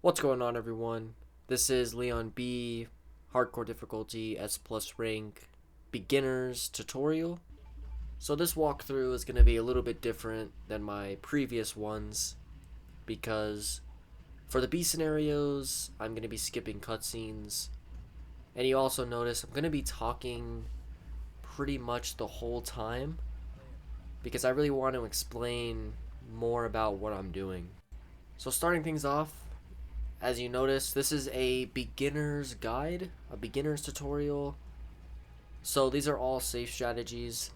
What's going on, everyone? This is Leon B, hardcore difficulty S plus rank beginners tutorial. So this walkthrough is going to be a little bit different than my previous ones because for the B scenarios, I'm going to be skipping cutscenes. And you also notice I'm going to be talking pretty much the whole time because I really want to explain more about what I'm doing. So starting things off, as you notice, this is a beginner's guide, a beginner's tutorial. So these are all safe strategies.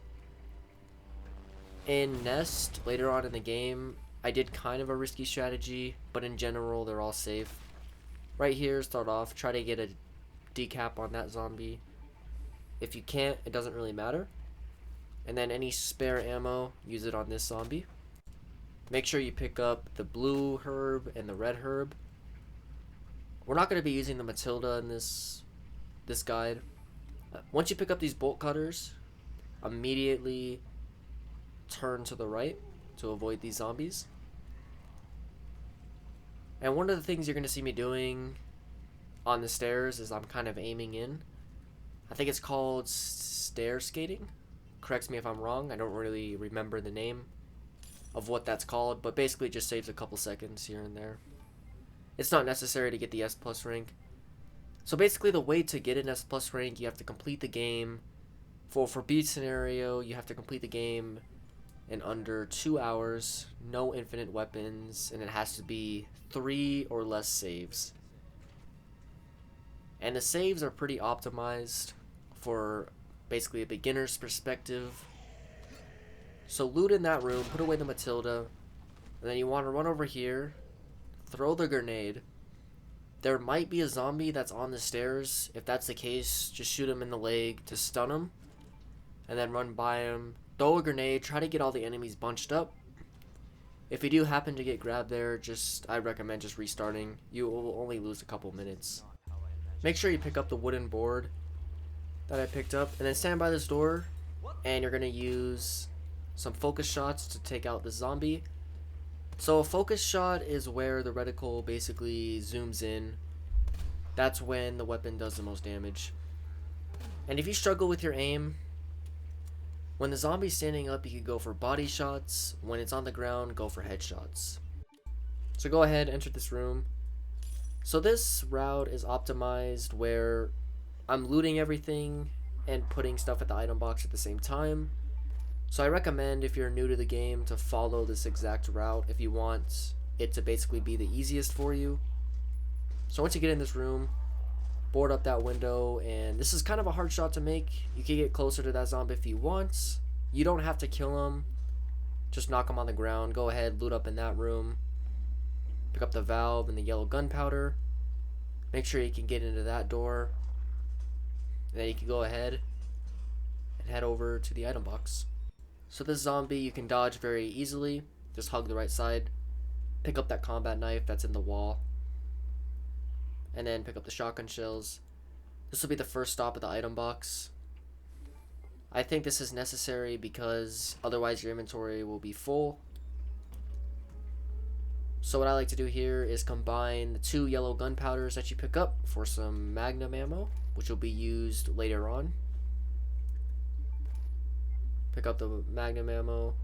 In Nest, later on in the game, I did kind of a risky strategy, but in general, they're all safe. Right here, start off, try to get a decap on that zombie. If you can't, it doesn't really matter. And then any spare ammo, use it on this zombie. Make sure you pick up the blue herb and the red herb. We're not going to be using the Matilda in this guide. Once you pick up these bolt cutters, immediately turn to the right to avoid these zombies. And one of the things you're going to see me doing on the stairs is I'm kind of aiming in. I think it's called stair skating. Correct me if I'm wrong. I don't really remember the name of what that's called, but basically it just saves a couple seconds here and there. It's not necessary to get the S plus rank. So basically the way to get an S plus rank, you have to complete the game. For B scenario, you have to complete the game in under 2 hours, no infinite weapons, and it has to be 3 or less saves. And the saves are pretty optimized for basically a beginner's perspective. So loot in that room, put away the Matilda, and then you want to run over here, throw the grenade. There might be a zombie that's on the stairs. If that's the case, just shoot him in the leg to stun him, and then run by him. Throw a grenade, try to get all the enemies bunched up. If you do happen to get grabbed there, I recommend just restarting. You will only lose a couple minutes. Make sure you pick up the wooden board that I picked up, and then stand by this door, and you're going to use some focus shots to take out the zombie. So a focus shot is where the reticle basically zooms in. That's when the weapon does the most damage. And if you struggle with your aim, when the zombie's standing up, you can go for body shots. When it's on the ground, go for headshots. So go ahead, enter this room. So this route is optimized where I'm looting everything and putting stuff at the item box at the same time. So I recommend, if you're new to the game, to follow this exact route if you want it to basically be the easiest for you. So once you get in this room, board up that window, and this is kind of a hard shot to make. You can get closer to that zombie if you want. You don't have to kill him, just knock him on the ground. Go ahead, loot up in that room, pick up the valve and the yellow gunpowder. Make sure you can get into that door, and then you can go ahead and head over to the item box. So this zombie you can dodge very easily. Just hug the right side, pick up that combat knife that's in the wall, and then pick up the shotgun shells. This will be the first stop at the item box. I think this is necessary because otherwise your inventory will be full. So what I like to do here is combine the 2 yellow gunpowders that you pick up for some magnum ammo, which will be used later on. Pick up the magnum ammo,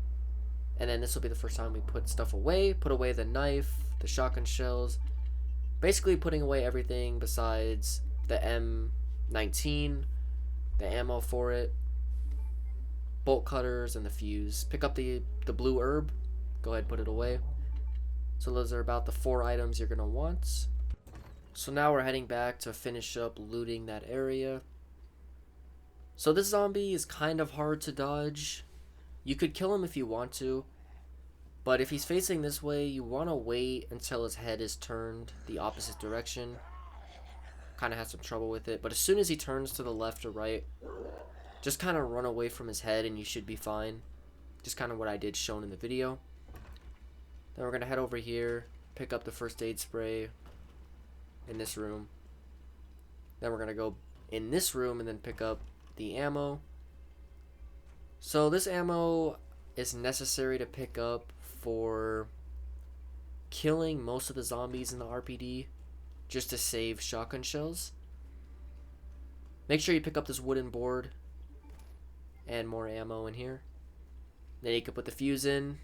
and then this will be the first time we put stuff away. Put away the knife, the shotgun shells, basically putting away everything besides the M19, the ammo for it, bolt cutters, and the fuse. Pick up the blue herb, go ahead and put it away. So those are about the 4 items you're going to want. So now we're heading back to finish up looting that area. So this zombie is kind of hard to dodge. You could kill him if you want to, but if he's facing this way, you want to wait until his head is turned the opposite direction. Kind of has some trouble with it, but as soon as he turns to the left or right, just kind of run away from his head and you should be fine. Just kind of what I did shown in the video. Then we're going to head over here, pick up the first aid spray in this room. Then we're going to go in this room and then pick up the ammo. So this ammo is necessary to pick up for killing most of the zombies in the RPD just to save shotgun shells. Make sure you pick up this wooden board and more ammo in here. Then you can put the fuse in.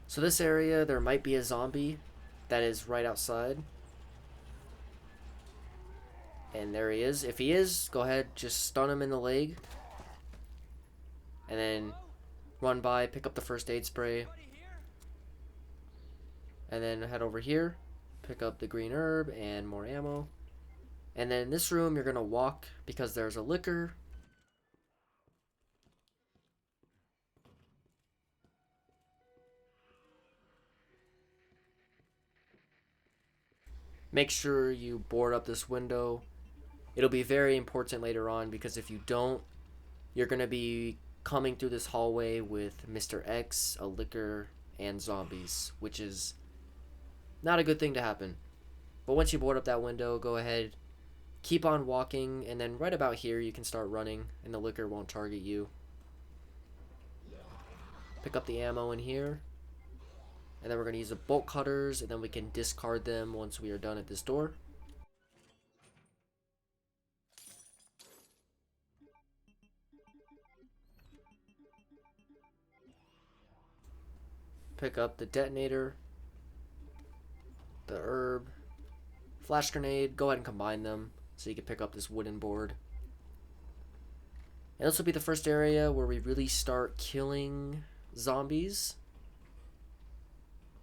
So this area, there might be a zombie that is right outside. And there he is. If he is, go ahead, just stun him in the leg. And then run by, pick up the first aid spray. And then head over here, pick up the green herb and more ammo. And then in this room, you're going to walk because there's a liquor. Make sure you board up this window. It'll be very important later on because if you don't, you're going to be coming through this hallway with Mr. X, a liquor, and zombies, which is not a good thing to happen. But once you board up that window, go ahead, keep on walking, and then right about here you can start running and the liquor won't target you. Pick up the ammo in here. And then we're going to use the bolt cutters, and then we can discard them once we are done at this door. Pick up the detonator, the herb, flash grenade. Go ahead and combine them so you can pick up this wooden board. And this will be the first area where we really start killing zombies.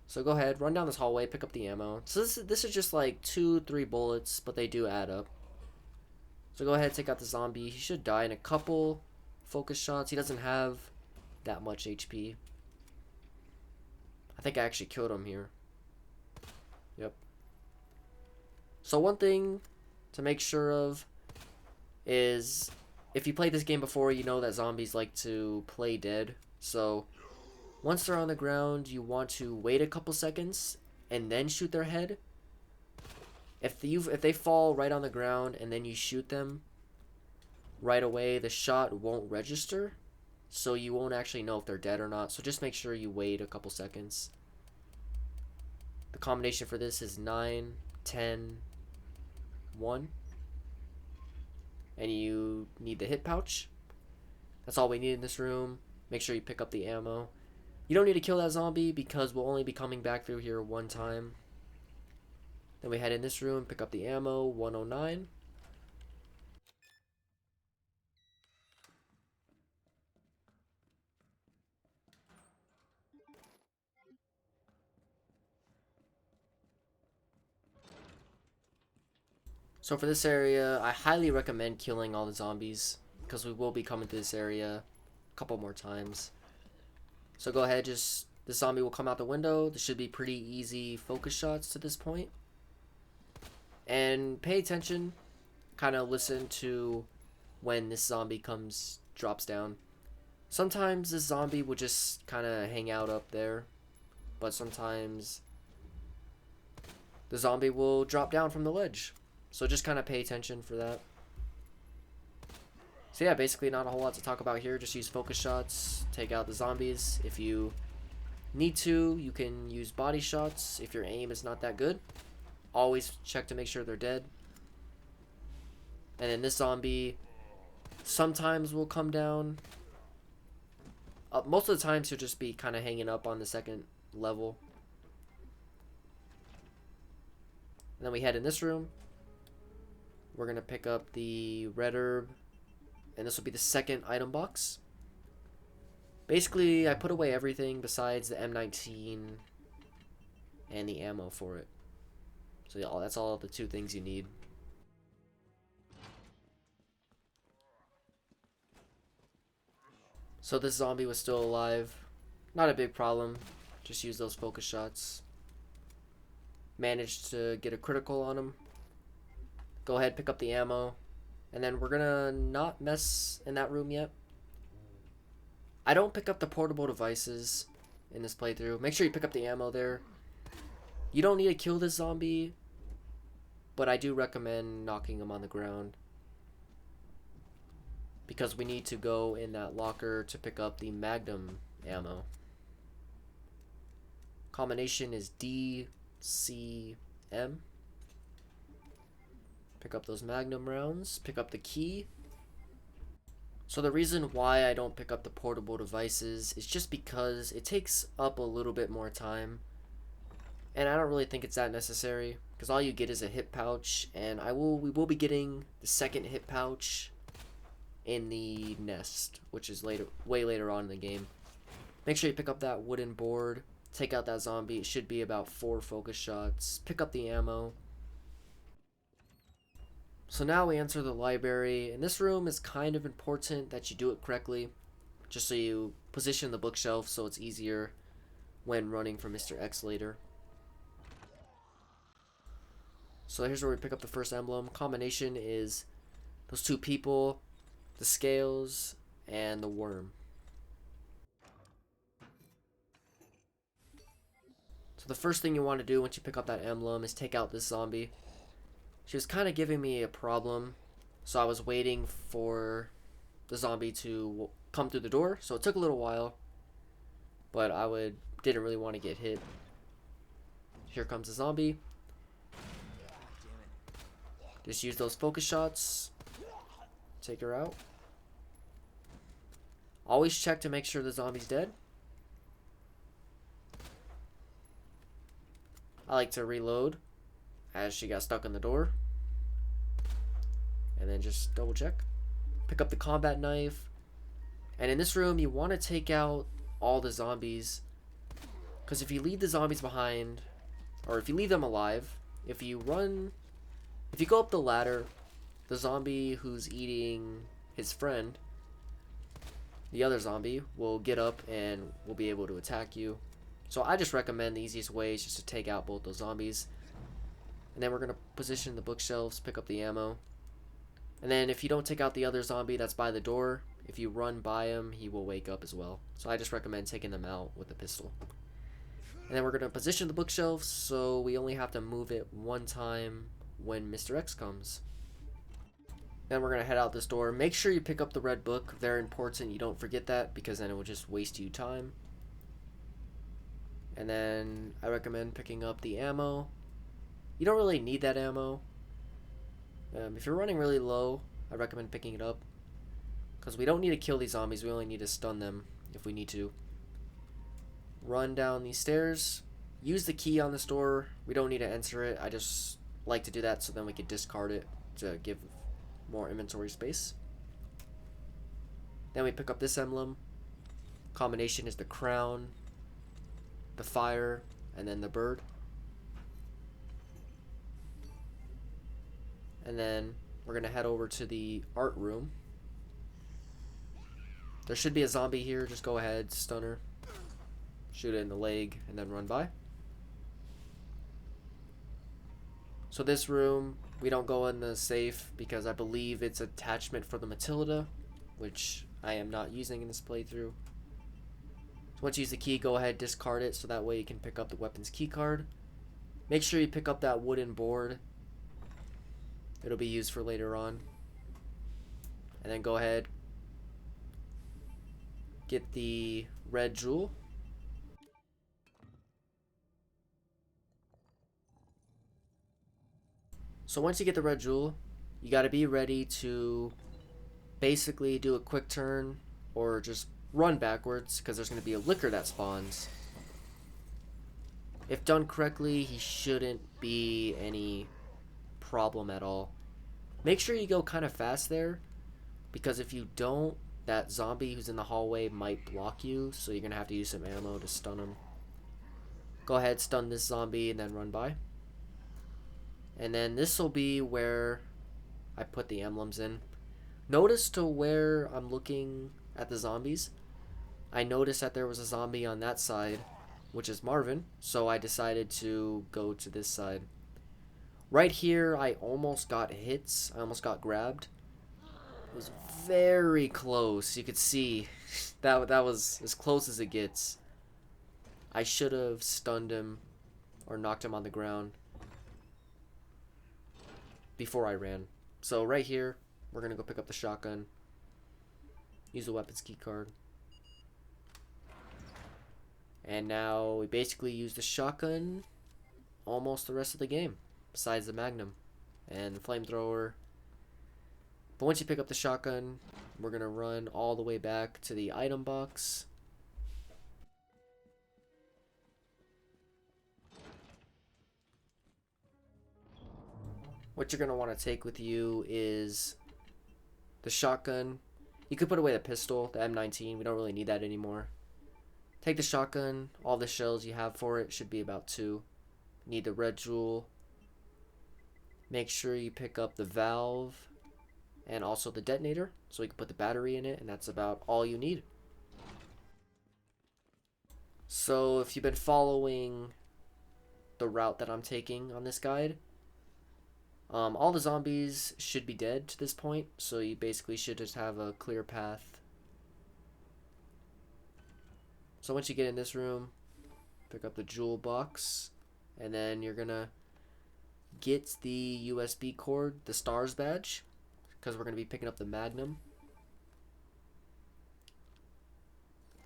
So go ahead, run down this hallway, pick up the ammo. So this is just like 2-3 bullets, but they do add up. So go ahead, take out the zombie. He should die in a couple focus shots. He doesn't have that much HP. I think I actually killed him here. Yep. So one thing to make sure of is if you played this game before, you know that zombies like to play dead. So once they're on the ground, you want to wait a couple seconds and then shoot their head. If they fall right on the ground and then you shoot them right away, the shot won't register, so you won't actually know if they're dead or not. So just make sure you wait a couple seconds. The combination for this is 9, 10, 1. And you need the hit pouch. That's all we need in this room. Make sure you pick up the ammo. You don't need to kill that zombie because we'll only be coming back through here one time. Then we head in this room, pick up the ammo, 109. So for this area, I highly recommend killing all the zombies because we will be coming to this area a couple more times. So go ahead, this zombie will come out the window. This should be pretty easy focus shots to this point. And pay attention, kind of listen to when this zombie drops down. Sometimes this zombie will just kind of hang out up there, but sometimes the zombie will drop down from the ledge. So just kind of pay attention for that. So yeah, basically not a whole lot to talk about here. Just use focus shots, take out the zombies. If you need to, you can use body shots if your aim is not that good. Always check to make sure they're dead. And then this zombie sometimes will come down. Most of the times he'll just be kind of hanging up on the second level. And then we head in this room. We're going to pick up the red herb. And this will be the second item box. Basically, I put away everything besides the M19 and the ammo for it. So yeah, that's all the 2 things you need. So this zombie was still alive. Not a big problem. Just use those focus shots. Managed to get a critical on him. Go ahead, pick up the ammo. And then we're gonna not mess in that room yet. I don't pick up the portable devices in this playthrough. Make sure you pick up the ammo there. You don't need to kill this zombie, but I do recommend knocking him on the ground. because we need to go in that locker to pick up the Magnum ammo. Combination is DCM. Pick up those Magnum rounds. Pick up the key. So the reason why I don't pick up the portable devices is just because it takes up a little bit more time. And I don't really think it's that necessary, because all you get is a hip pouch, and we will be getting the second hip pouch in the nest, which is way later on in the game. Make sure you pick up that wooden board, take out that zombie. It should be about 4 focus shots. Pick up the ammo. So now we enter the library, and this room is kind of important that you do it correctly, just so you position the bookshelf so it's easier when running from Mr. X later. So here's where we pick up the first emblem. Combination is those 2 people, the scales, and the worm. So the first thing you want to do once you pick up that emblem is take out this zombie. She was kind of giving me a problem, so I was waiting for the zombie to come through the door, so it took a little while, but didn't really want to get hit. Here comes the zombie. Just use those focus shots. Take her out. Always check to make sure the zombie's dead. I like to reload as she got stuck in the door. And then just double check. Pick up the combat knife. And in this room, you want to take out all the zombies. Because if you leave the zombies behind, or if you leave them alive, if you go up the ladder, the zombie who's eating his friend, the other zombie, will get up and will be able to attack you. So I just recommend the easiest way is just to take out both those zombies. And then we're going to position the bookshelves, pick up the ammo. And then if you don't take out the other zombie that's by the door, if you run by him, he will wake up as well. So I just recommend taking them out with a pistol. And then we're going to position the bookshelves so we only have to move it one time when Mr. X comes. Then we're going to head out this door. Make sure you pick up the red book. Very important you don't forget that, because then it will just waste you time. And then I recommend picking up the ammo. You don't really need that ammo. If you're running really low, I recommend picking it up, because we don't need to kill these zombies. We only need to stun them if we need to. Run down these stairs. Use the key on this door. We don't need to enter it. I just like to do that so then we can discard it to give more inventory space. Then we pick up this emblem. Combination is the crown, the fire, and then the bird. And then we're going to head over to the art room. There should be a zombie here. Just go ahead, stun her, shoot it in the leg, and then run by. So this room, we don't go in the safe because I believe it's attachment for the Matilda, which I am not using in this playthrough. So once you use the key, go ahead, discard it, so that way you can pick up the weapons key card. Make sure you pick up that wooden board. It'll be used for later on. And then go ahead, get the red jewel. So once you get the red jewel, you got to be ready to basically do a quick turn or just run backwards, because there's going to be a licker that spawns. If done correctly, he shouldn't be any problem at all. Make sure you go kind of fast there, because if you don't, that zombie who's in the hallway might block you, so you're going to have to use some ammo to stun him. Go ahead, stun this zombie, and then run by. And then this will be where I put the emblems in. Notice to where I'm looking at the zombies. I noticed that there was a zombie on that side, which is Marvin, so I decided to go to this side. Right here, I almost got hits. I almost got grabbed. It was very close. You could see that was as close as it gets. I should have stunned him or knocked him on the ground before I ran. So right here, we're going to go pick up the shotgun. Use the weapons key card. And now we basically use the shotgun almost the rest of the game, besides the magnum and the flamethrower. But once you pick up the shotgun, we're going to run all the way back to the item box. What you're going to want to take with you is the shotgun. You could put away the pistol, the M19. We don't really need that anymore. Take the shotgun. All the shells you have for it should be about 2. Need the red jewel. Make sure you pick up the valve and also the detonator so we can put the battery in it, and that's about all you need. So if you've been following the route that I'm taking on this guide, all the zombies should be dead to this point, so you basically should just have a clear path. So once you get in this room, pick up the jewel box, and then you're gonna get the USB cord, the stars badge, because we're gonna be picking up the magnum.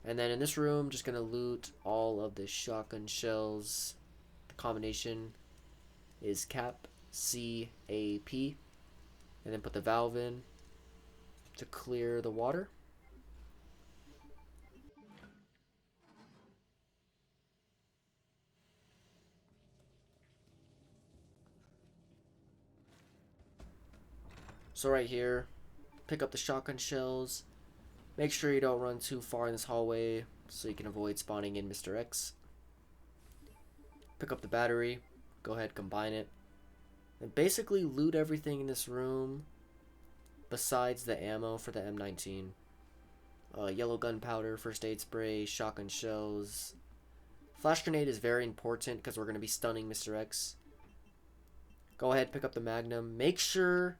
And then in this room, just gonna loot all of the shotgun shells. The combination is cap CAP, and then put the valve in to clear the water. So right here, pick up the shotgun shells. Make sure you don't run too far in this hallway so you can avoid spawning in Mr. X. Pick up the battery, go ahead, combine it, and basically loot everything in this room besides the ammo for the M19. Yellow gunpowder, first aid spray, shotgun shells. Flash grenade is very important because we're going to be stunning Mr. X. Go ahead, pick up the magnum. Make sure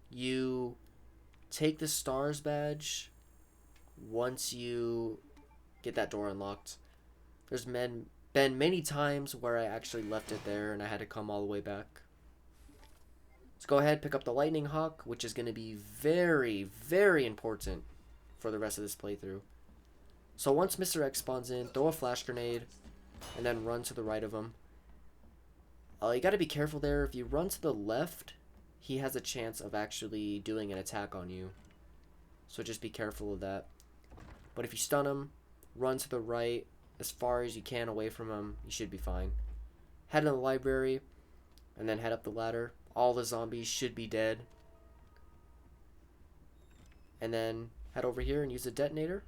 you take the stars badge once you get that door unlocked. There's been many times where I actually left it there and I had to come all the way back. Let's go ahead, pick up the lightning hawk, which is going to be very, very important for the rest of this playthrough. So once Mr. X spawns in, throw a flash grenade and then run to the right of him. You got to be careful there. If you run to the left, he has a chance of actually doing an attack on you. So just be careful of that. But if you stun him, run to the right as far as you can away from him, you should be fine. Head in the library, and then head up the ladder. All the zombies should be dead. And then head over here and use the detonator.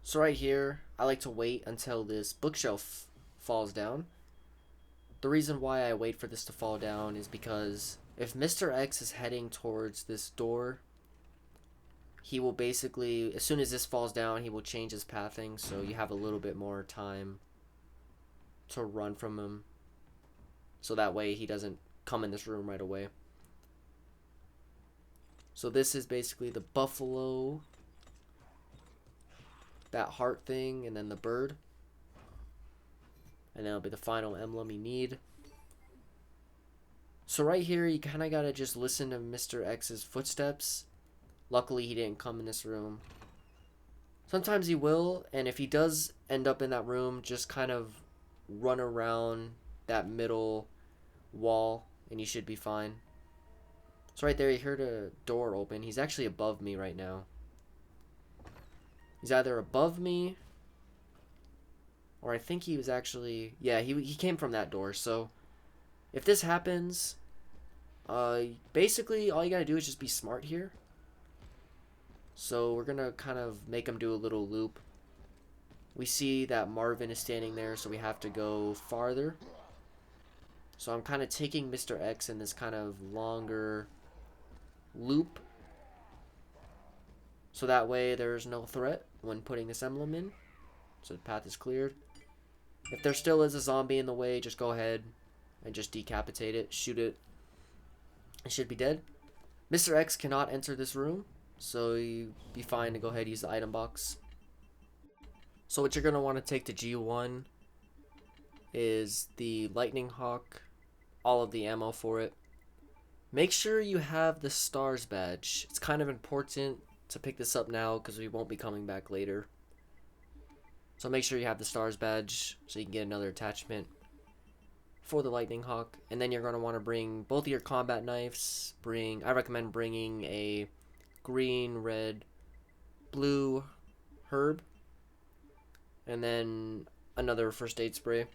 So right here, I like to wait until this bookshelf falls down. The reason why I wait for this to fall down is because if Mr. X is heading towards this door, he will basically, as soon as this falls down, he will change his pathing, so you have a little bit more time to run from him. So that way he doesn't come in this room right away. So this is basically the buffalo, that heart thing, and then the bird. And that'll be the final emblem you need. So right here, you kind of got to just listen to Mr. X's footsteps. Luckily, he didn't come in this room. Sometimes he will, and if he does end up in that room, just kind of run around that middle wall, and you should be fine. So right there, you heard a door open. He's actually above me right now. He's either above me, or I think he was actually... Yeah, he came from that door. So if this happens, basically all you gotta do is just be smart here. So we're gonna kind of make him do a little loop. We see that Marvin is standing there, so we have to go farther. So I'm kind of taking Mr. X in this kind of longer loop. So that way there's no threat when putting this emblem in. So the path is cleared. If there still is a zombie in the way, just go ahead and just decapitate it. Shoot it. It should be dead. Mr. X cannot enter this room, so you'd be fine to go ahead and use the item box. So what you're going to want to take to G1 is the lightning hawk, all of the ammo for it. Make sure you have the stars badge. It's kind of important to pick this up now because we won't be coming back later. So make sure you have the stars badge so you can get another attachment for the Lightning Hawk. And then you're going to want to bring both of your combat knives. I recommend bringing a green, red, blue herb. And then another first aid spray.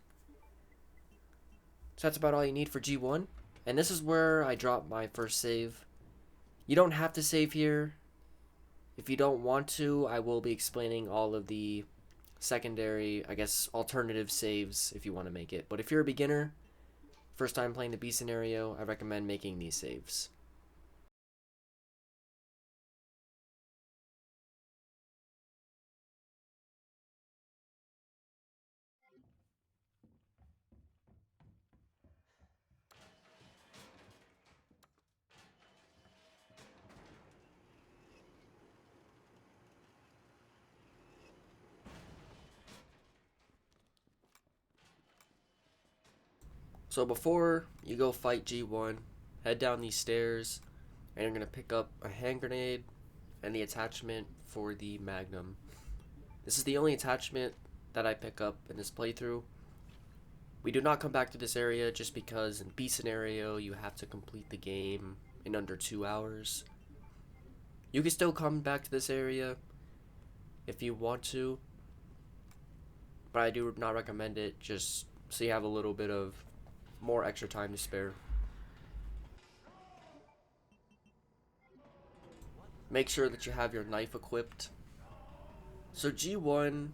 So that's about all you need for G1. And this is where I dropped my first save. You don't have to save here. If you don't want to, I will be explaining all of the secondary, I guess, alternative saves if you want to make it. But if you're a beginner, first time playing the B scenario, I recommend making these saves. So before you go fight G1, head down these stairs, and you're going to pick up a hand grenade and the attachment for the Magnum. This is the only attachment that I pick up in this playthrough. We do not come back to this area just because in B scenario you have to complete the game in under 2 hours. You can still come back to this area if you want to, but I do not recommend it just so you have a little bit of more extra time to spare. Make sure that you have your knife equipped. So G1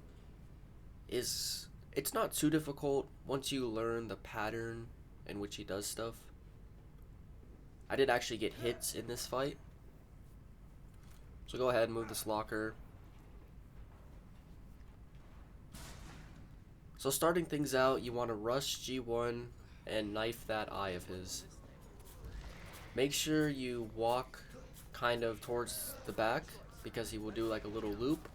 it's not too difficult once you learn the pattern in which he does stuff. I did actually get hits in this fight. So go ahead and move this locker. So starting things out, you want to rush G1 and knife that eye of his. Make sure you walk kind of towards the back because he will do like a little loop.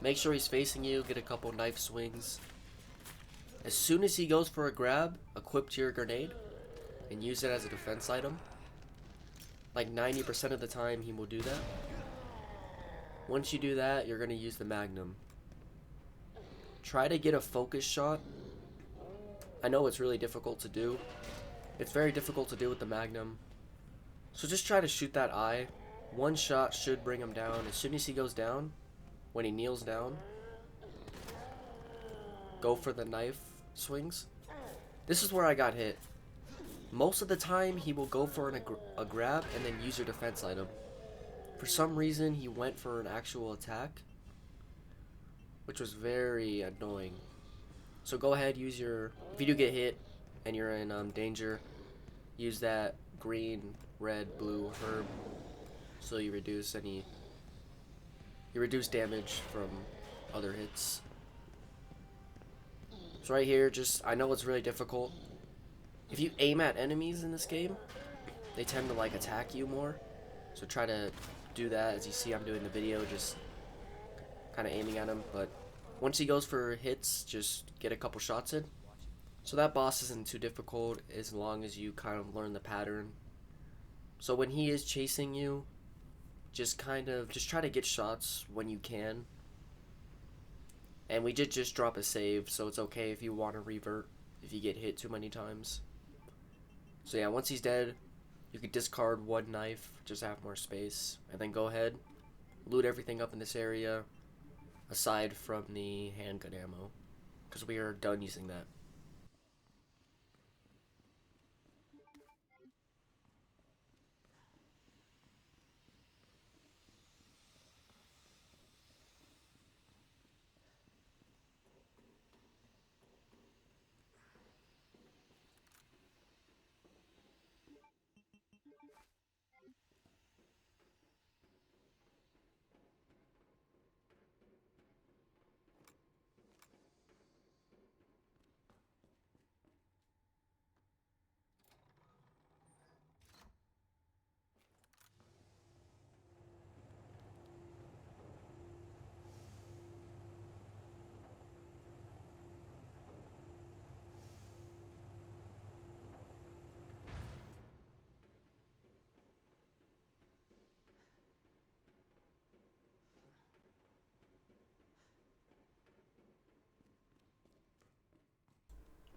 Make sure he's facing you, get a couple knife swings. As soon as he goes for a grab, equip your grenade and use it as a defense item. Like 90% of the time he will do that. Once you do that, you're going to use the Magnum. Try to get a focus shot. I know it's really difficult to do. It's very difficult to do with the Magnum. So just try to shoot that eye. One shot should bring him down. As soon as he goes down, when he kneels down, go for the knife swings. This is where I got hit. Most of the time, he will go for a grab and then use your defense item. For some reason, he went for an actual attack, which was very annoying. So go ahead, use your... If you do get hit and you're in danger, use that green, red, blue herb so you reduce any... You reduce damage from other hits. So right here, just... I know it's really difficult. If you aim at enemies in this game, they tend to like attack you more. So try to do that. As you see, I'm doing the video, just kind of aiming at him. But once he goes for hits, just get a couple shots in. So that boss isn't too difficult as long as you kind of learn the pattern. So when he is chasing you, just try to get shots when you can. And we did just drop a save, so it's okay if you want to revert if you get hit too many times. So yeah, once he's dead, you could discard one knife just to have more space, and then go ahead, loot everything up in this area, aside from the handgun ammo, because we are done using that.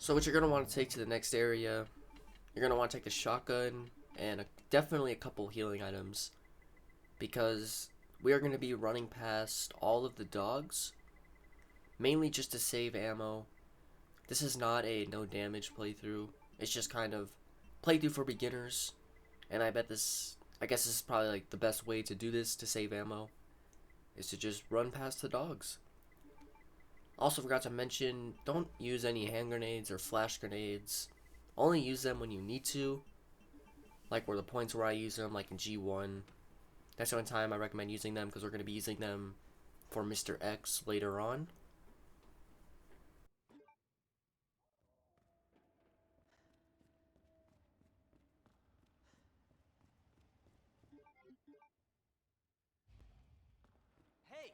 So what you're going to want to take to the next area, you're going to want to take the shotgun and definitely a couple healing items, because we are going to be running past all of the dogs, mainly just to save ammo. This is not a no damage playthrough. It's just kind of playthrough for beginners, and I guess this is probably like the best way to do this to save ammo, is to just run past the dogs. Also forgot to mention, don't use any hand grenades or flash grenades. Only use them when you need to, like where the points where I use them, like in G1. That's the only time I recommend using them, because we're going to be using them for Mr. X later on. Hey,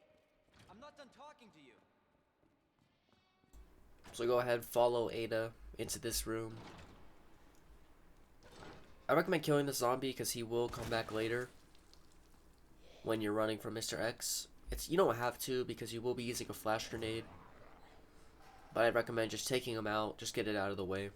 I'm not done talking to you. So go ahead, follow Ada into this room. I recommend killing the zombie because he will come back later when you're running from Mr. X. You don't have to, because you will be using a flash grenade, but I'd recommend just taking him out, just get it out of the way.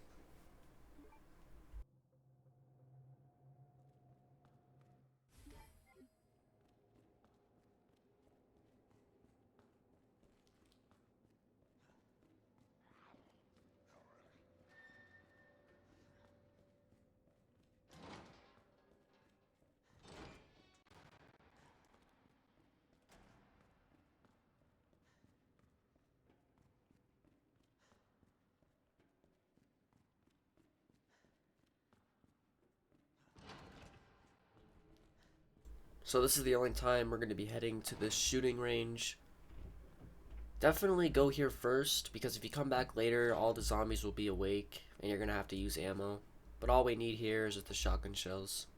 So this is the only time we're going to be heading to this shooting range. Definitely go here first, because if you come back later, all the zombies will be awake, and you're going to have to use ammo. But all we need here is just the shotgun shells.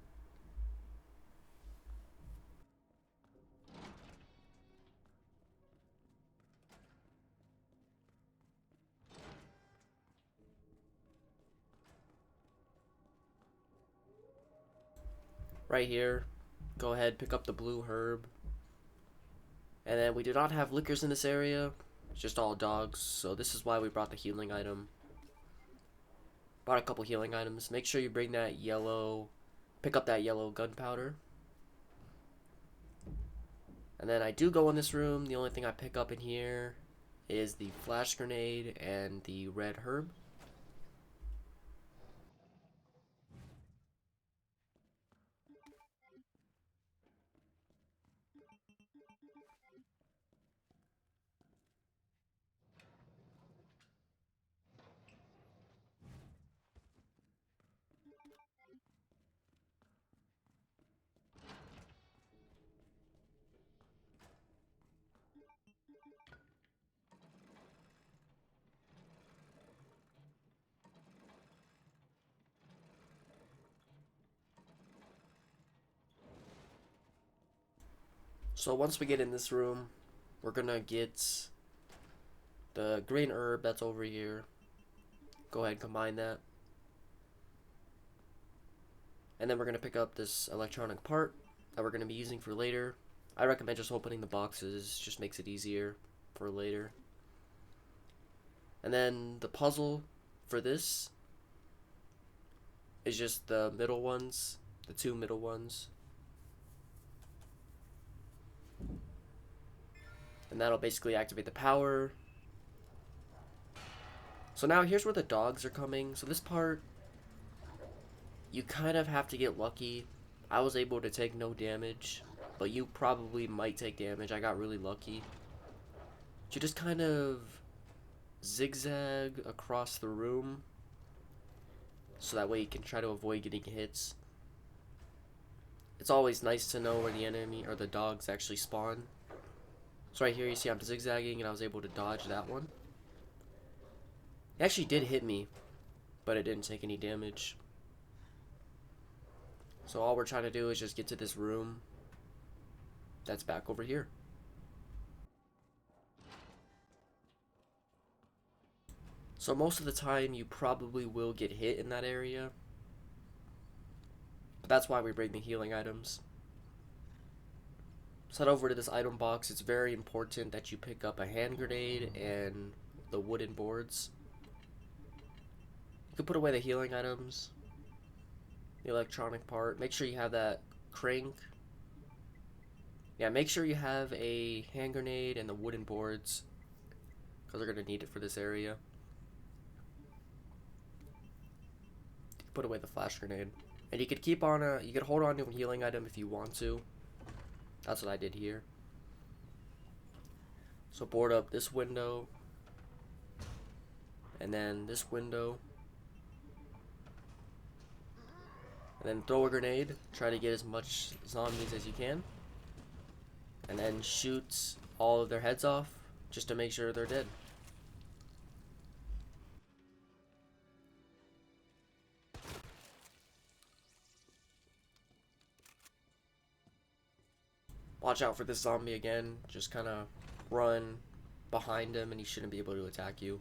Right here, go ahead, pick up the blue herb. And then we do not have lickers in this area, it's just all dogs, so this is why we brought the healing item. Brought a couple healing items. Make sure you bring that yellow, pick up that yellow gunpowder. And then I do go in this room, the only thing I pick up in here is the flash grenade and the red herb. So once we get in this room, we're gonna get the green herb that's over here. Go ahead and combine that. And then we're gonna pick up this electronic part that we're gonna be using for later. I recommend just opening the boxes, just makes it easier for later. And then the puzzle for this is just the middle ones, the two middle ones. And that'll basically activate the power. So now here's where the dogs are coming. So this part, you kind of have to get lucky. I was able to take no damage, but you probably might take damage. I got really lucky. You just kind of zigzag across the room, so that way you can try to avoid getting hits. It's always nice to know where the enemy or the dogs actually spawn. So right here you see I'm zigzagging, and I was able to dodge that one. It actually did hit me, but it didn't take any damage. So all we're trying to do is just get to this room that's back over here. So most of the time you probably will get hit in that area, but that's why we bring the healing items. So head over to this item box. It's very important that you pick up a hand grenade and the wooden boards. can put away the healing items, the electronic part. Make sure you have that crank. Yeah, make sure you have a hand grenade and the wooden boards, because they're going to need it for this area. Put away the flash grenade. And you could you could hold on to a healing item if you want to. That's what I did here. So board up this window. And then this window. And then throw a grenade. Try to get as much zombies as you can. And then shoot all of their heads off, just to make sure they're dead. Watch out for this zombie again. Just kind of run behind him and he shouldn't be able to attack you.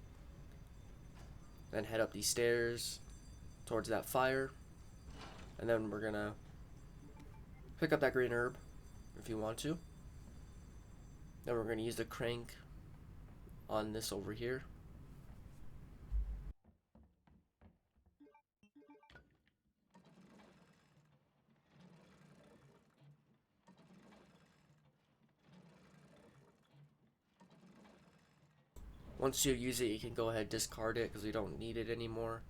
Then head up these stairs towards that fire. And then we're gonna pick up that green herb if you want to. Then we're gonna use the crank on this over here. Once you use it, you can go ahead and discard it because we don't need it anymore.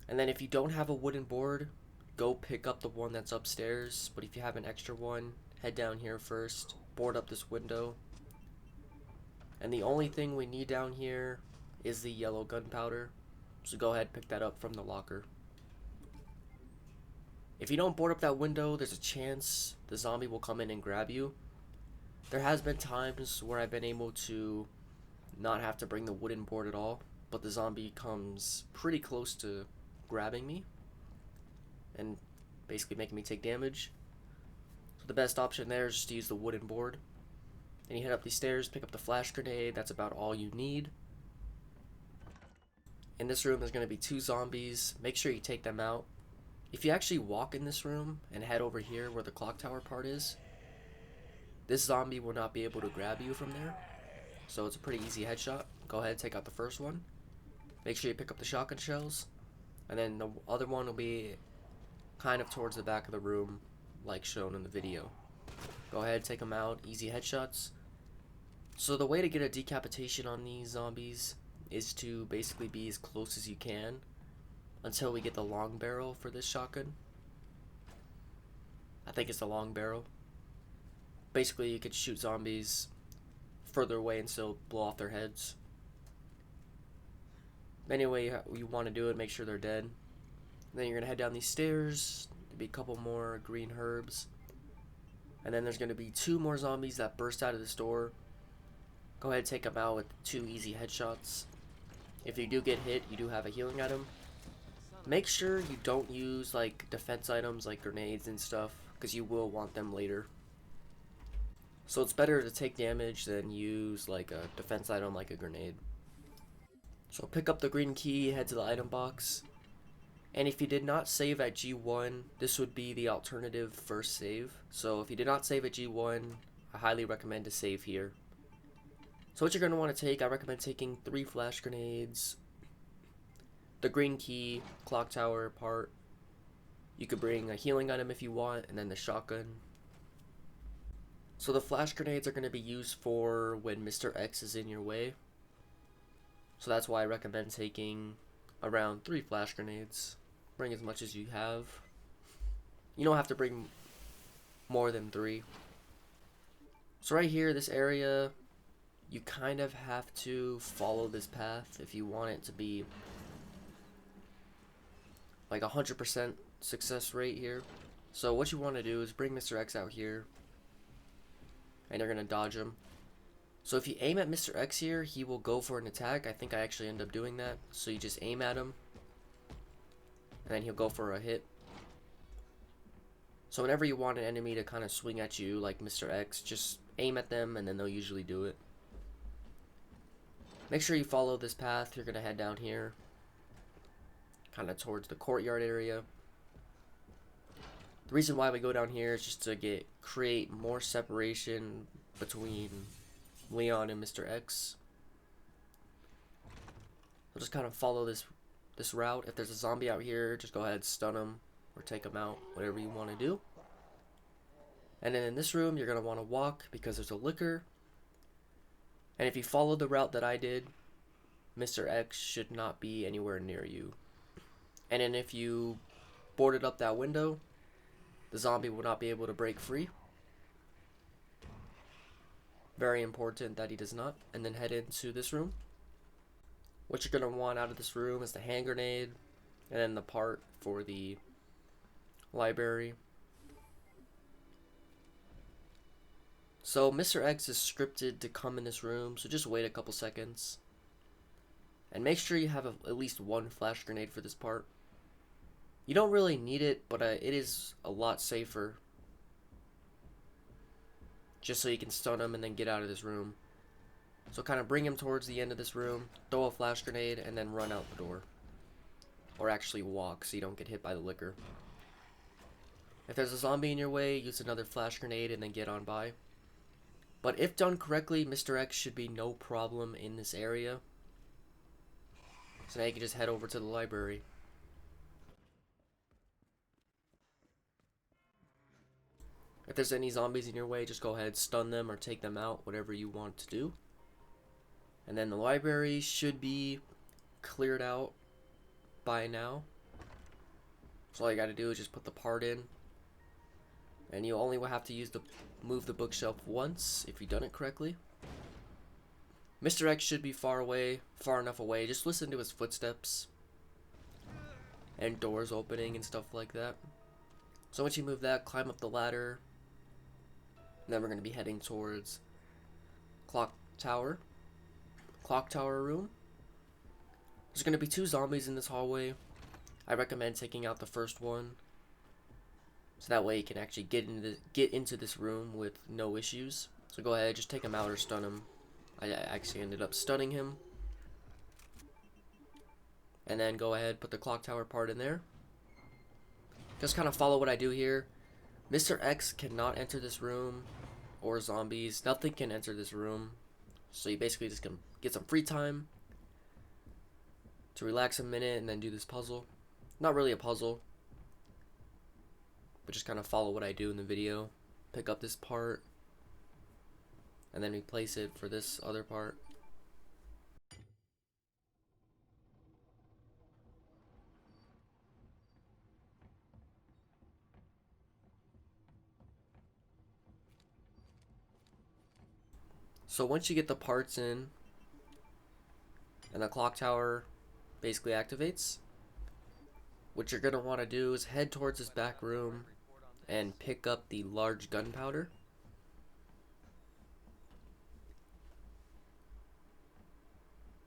And then if you don't have a wooden board, go pick up the one that's upstairs. But if you have an extra one, head down here first, board up this window. And the only thing we need down here is the yellow gunpowder. So go ahead and pick that up from the locker. If you don't board up that window, there's a chance the zombie will come in and grab you. There has been times where I've been able to not have to bring the wooden board at all, but the zombie comes pretty close to grabbing me and basically making me take damage. So the best option there is just to use the wooden board. Then you head up these stairs, pick up the flash grenade. That's about all you need. In this room there's going to be 2 zombies. Make sure you take them out. If you actually walk in this room and head over here where the clock tower part is, this zombie will not be able to grab you from there. So it's a pretty easy headshot. Go ahead and take out the first one. Make sure you pick up the shotgun shells. And then the other one will be kind of towards the back of the room, like shown in the video. Go ahead, take them out. Easy headshots. So the way to get a decapitation on these zombies is to basically be as close as you can until we get the long barrel for this shotgun. I think it's the long barrel. Basically, you could shoot zombies further away and still blow off their heads. Anyway, you want to do it, make sure they're dead. Then you're going to head down these stairs. There'll be a couple more green herbs. And then there's going to be 2 more zombies that burst out of this door. Go ahead and take them out with 2 easy headshots. If you do get hit, you do have a healing item. Make sure you don't use like defense items like grenades and stuff, because you will want them later. So it's better to take damage than use like a defense item like a grenade. So pick up the green key, head to the item box. And if you did not save at G1, this would be the alternative first save. So if you did not save at G1, I highly recommend to save here. So what you're going to want to take, I recommend taking 3 flash grenades, the green key, clock tower part. You could bring a healing item if you want, and then the shotgun. So the flash grenades are going to be used for when Mr. X is in your way. So that's why I recommend taking around 3 flash grenades. Bring as much as you have. You don't have to bring more than 3. So right here, this area, you kind of have to follow this path if you want it to be like 100% success rate here. So what you want to do is bring Mr. X out here, and you're going to dodge him. So if you aim at Mr. X here, he will go for an attack. I think I actually end up doing that. So you just aim at him, and then he'll go for a hit. So whenever you want an enemy to kind of swing at you like Mr. X, just aim at them and then they'll usually do it. Make sure you follow this path. You're going to head down here, kind of towards the courtyard area. The reason why we go down here is just to create more separation between Leon and Mr. X. So just kind of follow this this route. If there's a zombie out here, just go ahead, stun him, or take him out, whatever you want to do. And then in this room, you're going to want to walk because there's a liquor. And if you follow the route that I did, Mr. X should not be anywhere near you. And then if you boarded up that window, the zombie will not be able to break free. Very important that he does not. And then head into this room. What you're going to want out of this room is the hand grenade, and then the part for the library. So Mr. X is scripted to come in this room, so just wait a couple seconds. And make sure you have at least one flash grenade for this part. You don't really need it, but it is a lot safer. Just so you can stun him and then get out of this room. So kind of bring him towards the end of this room, throw a flash grenade, and then run out the door. Or actually walk so you don't get hit by the liquor. If there's a zombie in your way, use another flash grenade and then get on by. But if done correctly, Mr. X should be no problem in this area. So now you can just head over to the library. If there's any zombies in your way, just go ahead, stun them or take them out, whatever you want to do. And then the library should be cleared out by now. So all you gotta do is just put the part in. And you only will have to move the bookshelf once if you've done it correctly. Mr. X should be far enough away. Just listen to his footsteps. And doors opening and stuff like that. So once you move that, climb up the ladder. And then we're going to be heading towards clock tower room. There's going to be 2 zombies in this hallway. I recommend taking out the first one, so that way you can actually get into this room with no issues. So go ahead, just take him out or stun him. I actually ended up stunning him. And then go ahead, put the clock tower part in there. Just kind of follow what I do here. Mr. X cannot enter this room, or zombies. Nothing can enter this room. So you basically just can get some free time to relax a minute and then do this puzzle. Not really a puzzle, but just kind of follow what I do in the video. Pick up this part, and then replace it for this other part. So once you get the parts in, and the clock tower basically activates, what you're going to want to do is head towards this back room and pick up the large gunpowder.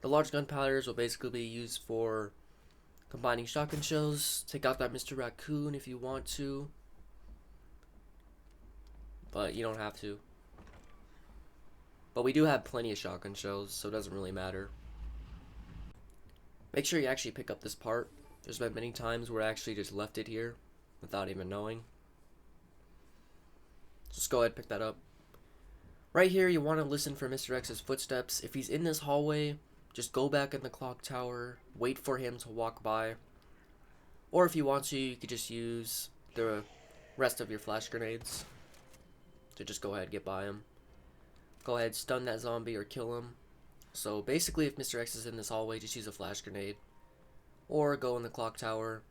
The large gunpowders will basically be used for combining shotgun shells. Take out that Mr. Raccoon if you want to, but you don't have to. But we do have plenty of shotgun shells, so it doesn't really matter. Make sure you actually pick up this part. There's been many times where I actually just left it here without even knowing. Just go ahead and pick that up. Right here, you want to listen for Mr. X's footsteps. If he's in this hallway, just go back in the clock tower, wait for him to walk by. Or if you want to, you could just use the rest of your flash grenades to just go ahead and get by him. Go ahead, stun that zombie or kill him. So basically, if Mr. X is in this hallway, just use a flash grenade. Or go in the clock tower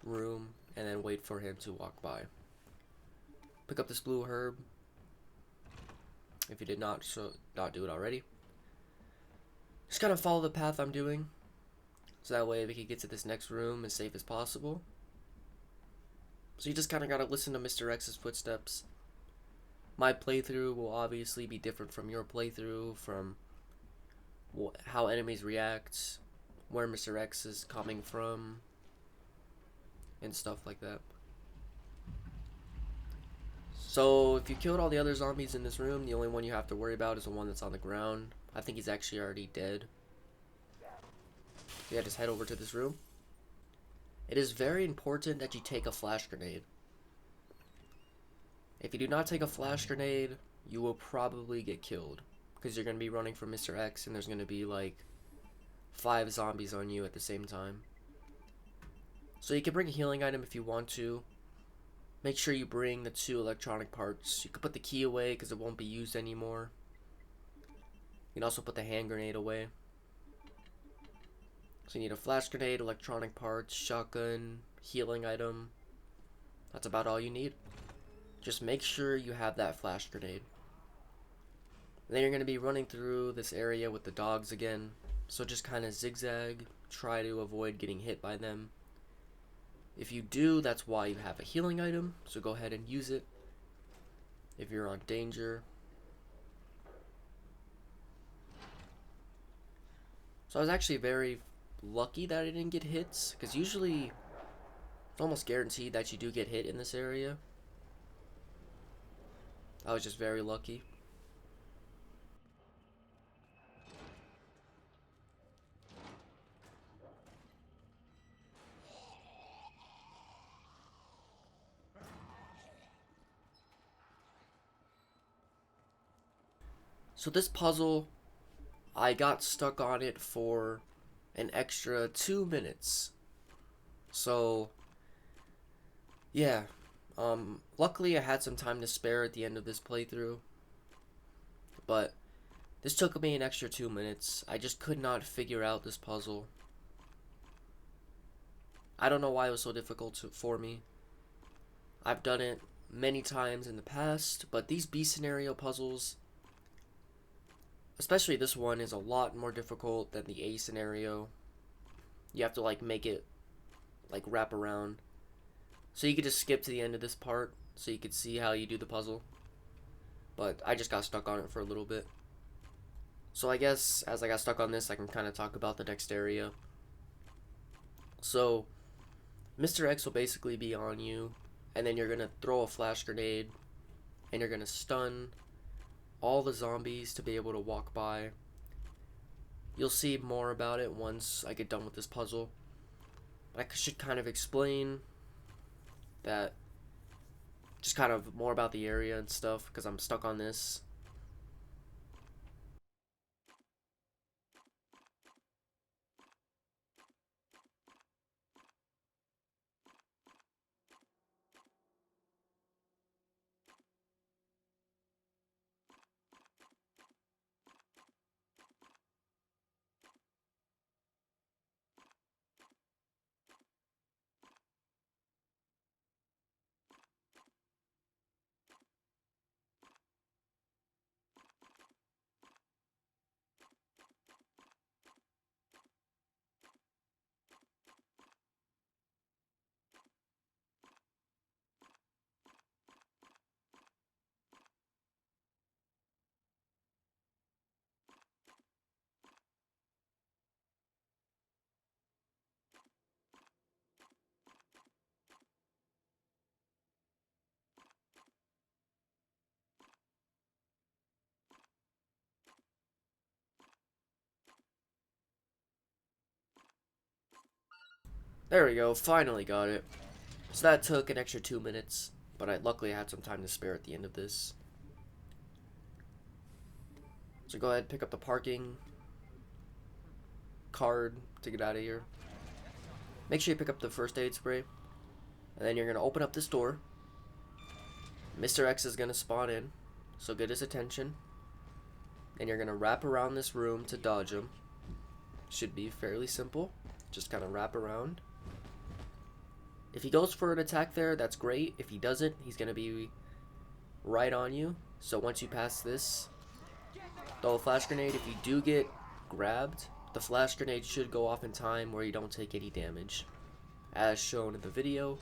room and then wait for him to walk by. Pick up this blue herb if you did not do it already. Just kind of follow the path I'm doing, so that way we can get to this next room as safe as possible. So you just kind of gotta listen to Mr. X's footsteps. My playthrough will obviously be different from your playthrough, from how enemies react, where Mr. X is coming from, and stuff like that. So if you killed all the other zombies in this room, the only one you have to worry about is the one that's on the ground. I think he's actually already dead. So yeah, just head over to this room. It is very important that you take a flash grenade. If you do not take a flash grenade, you will probably get killed, because you're going to be running from Mr. X and there's going to be like 5 zombies on you at the same time. So you can bring a healing item if you want to. Make sure you bring the 2 electronic parts. You can put the key away because it won't be used anymore. You can also put the hand grenade away. So you need a flash grenade, electronic parts, shotgun, healing item. That's about all you need. Just make sure you have that flash grenade. Then you're going to be running through this area with the dogs again. So just kind of zigzag. Try to avoid getting hit by them. If you do, that's why you have a healing item. So go ahead and use it. If you're on danger. So I was actually very lucky that I didn't get hits. Because usually it's almost guaranteed that you do get hit in this area. I was just very lucky. So this puzzle, I got stuck on it for an extra 2 minutes. So, yeah. Luckily I had some time to spare at the end of this playthrough. But this took me an extra 2 minutes. I just could not figure out this puzzle. I don't know why it was so difficult for me. I've done it many times in the past, but these B scenario puzzles, especially this one, is a lot more difficult than the A scenario. You have to like make it like wrap around. So you could just skip to the end of this part so you could see how you do the puzzle. But I just got stuck on it for a little bit. So I guess as I got stuck on this, I can kind of talk about the next area. So Mr. X will basically be on you, and then you're going to throw a flash grenade, and you're going to stun all the zombies to be able to walk by. You'll see more about it once I get done with this puzzle. I should kind of explain that, just kind of more about the area and stuff, because I'm stuck on this. There we go, finally got it. So that took an extra 2 minutes, but luckily I had some time to spare at the end of this. So go ahead, pick up the parking card to get out of here. Make sure you pick up the first aid spray. And then you're going to open up this door. Mr. X is going to spawn in, so get his attention. And you're going to wrap around this room to dodge him. Should be fairly simple. Just kind of wrap around. If he goes for an attack there, that's great. If he doesn't, he's going to be right on you. So once you pass this, throw a flash grenade. If you do get grabbed, the flash grenade should go off in time where you don't take any damage, as shown in the video.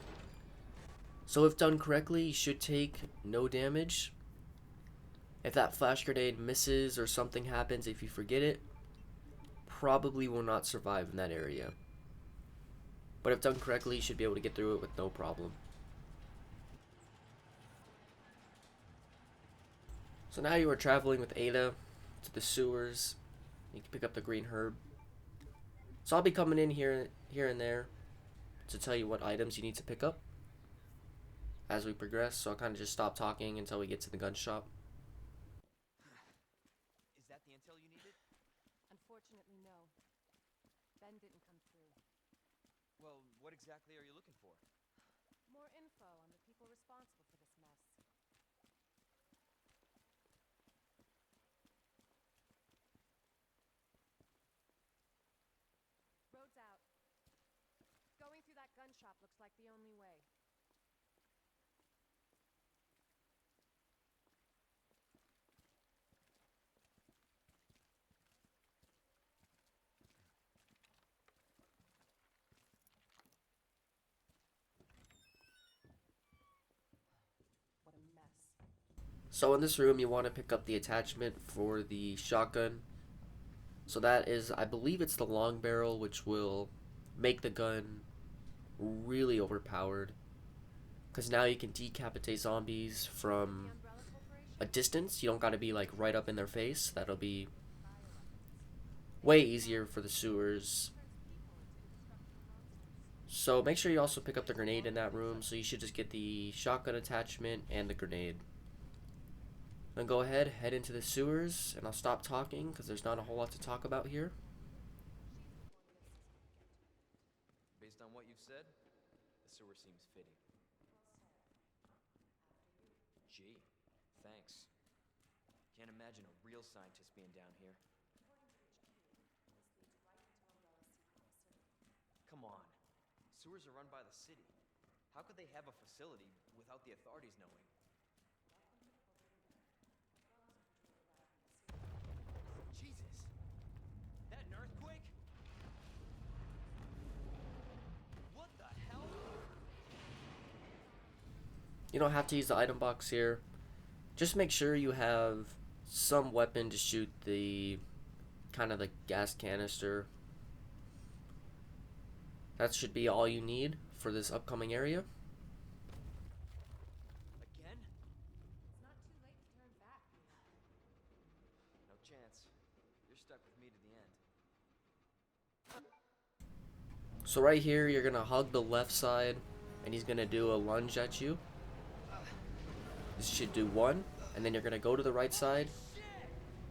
So if done correctly, you should take no damage. If that flash grenade misses or something happens, if you forget it, probably will not survive in that area. But if done correctly, you should be able to get through it with no problem. So now you are traveling with Ada to the sewers. You can pick up the green herb. So I'll be coming in here and there to tell you what items you need to pick up as we progress. So I'll kind of just stop talking until we get to the gun shop. Is that the intel you needed? Unfortunately, no. Ben didn't come through. Well, what exactly are you looking for? More info on the people responsible for this mess. Road's out. Going through that gun shop looks like the only way. What a mess. So in this room, you want to pick up the attachment for the shotgun. So that is, I believe it's the long barrel, which will make the gun really overpowered. Because now you can decapitate zombies The from Umbrella Corporation? a distance. You don't got to be like right up in their face. That'll be Bioweapons. They way make easier for the monsters. sewers. Turns people into indestructible monsters. So make sure you also pick up the grenade in that room. So you should just get the shotgun attachment and the grenade. Then go ahead, head into the sewers, and I'll stop talking because there's not a whole lot to talk about here. She's the one this is gonna get to. Based on what you've said, the sewer seems fitting. Gee, thanks. Can't imagine a real scientist being down here. Come on. Sewers are run by the city. How could they have a facility without the authorities knowing? Jesus! That an earthquake? What the hell? You don't have to use the item box here. Just make sure you have some weapon to shoot the kind of the gas canister. That should be all you need for this upcoming area. Again? It's not too late to turn back. No chance. You're stuck with me to the end. So right here, you're going to hug the left side, and he's going to do a lunge at you. This should do one, and then you're going to go to the right side.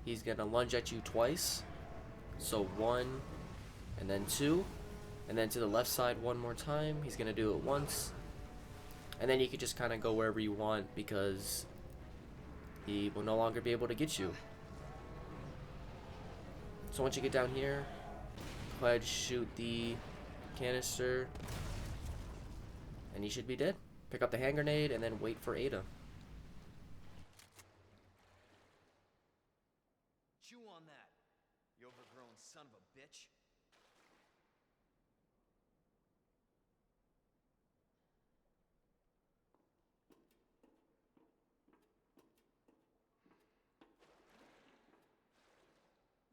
He's going to lunge at you twice. So one, and then two, and then to the left side one more time. He's going to do it once. And then you can just kind of go wherever you want because he will no longer be able to get you. So once you get down here, go ahead, shoot the canister, and you should be dead. Pick up the hand grenade and then wait for Ada. Chew on that, you overgrown son of a bitch.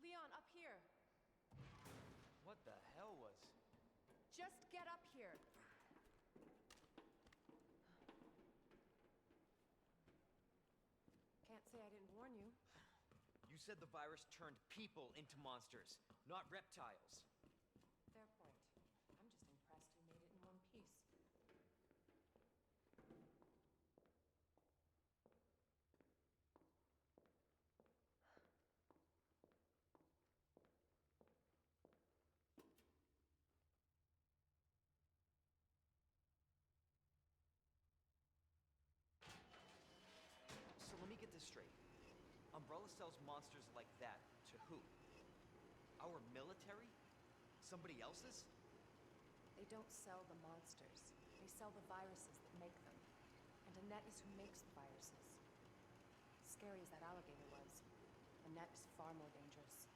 Leon, up here. What the hell was... Just get up here. Can't say I didn't warn you. You said the virus turned people into monsters, not reptiles. Fair point. I'm just impressed you made it in one piece. So let me get this straight. Umbrella sells monsters like that to who? Our military? Somebody else's? They don't sell the monsters. They sell the viruses that make them. And Annette is who makes the viruses. Scary as that alligator was, Annette is far more dangerous.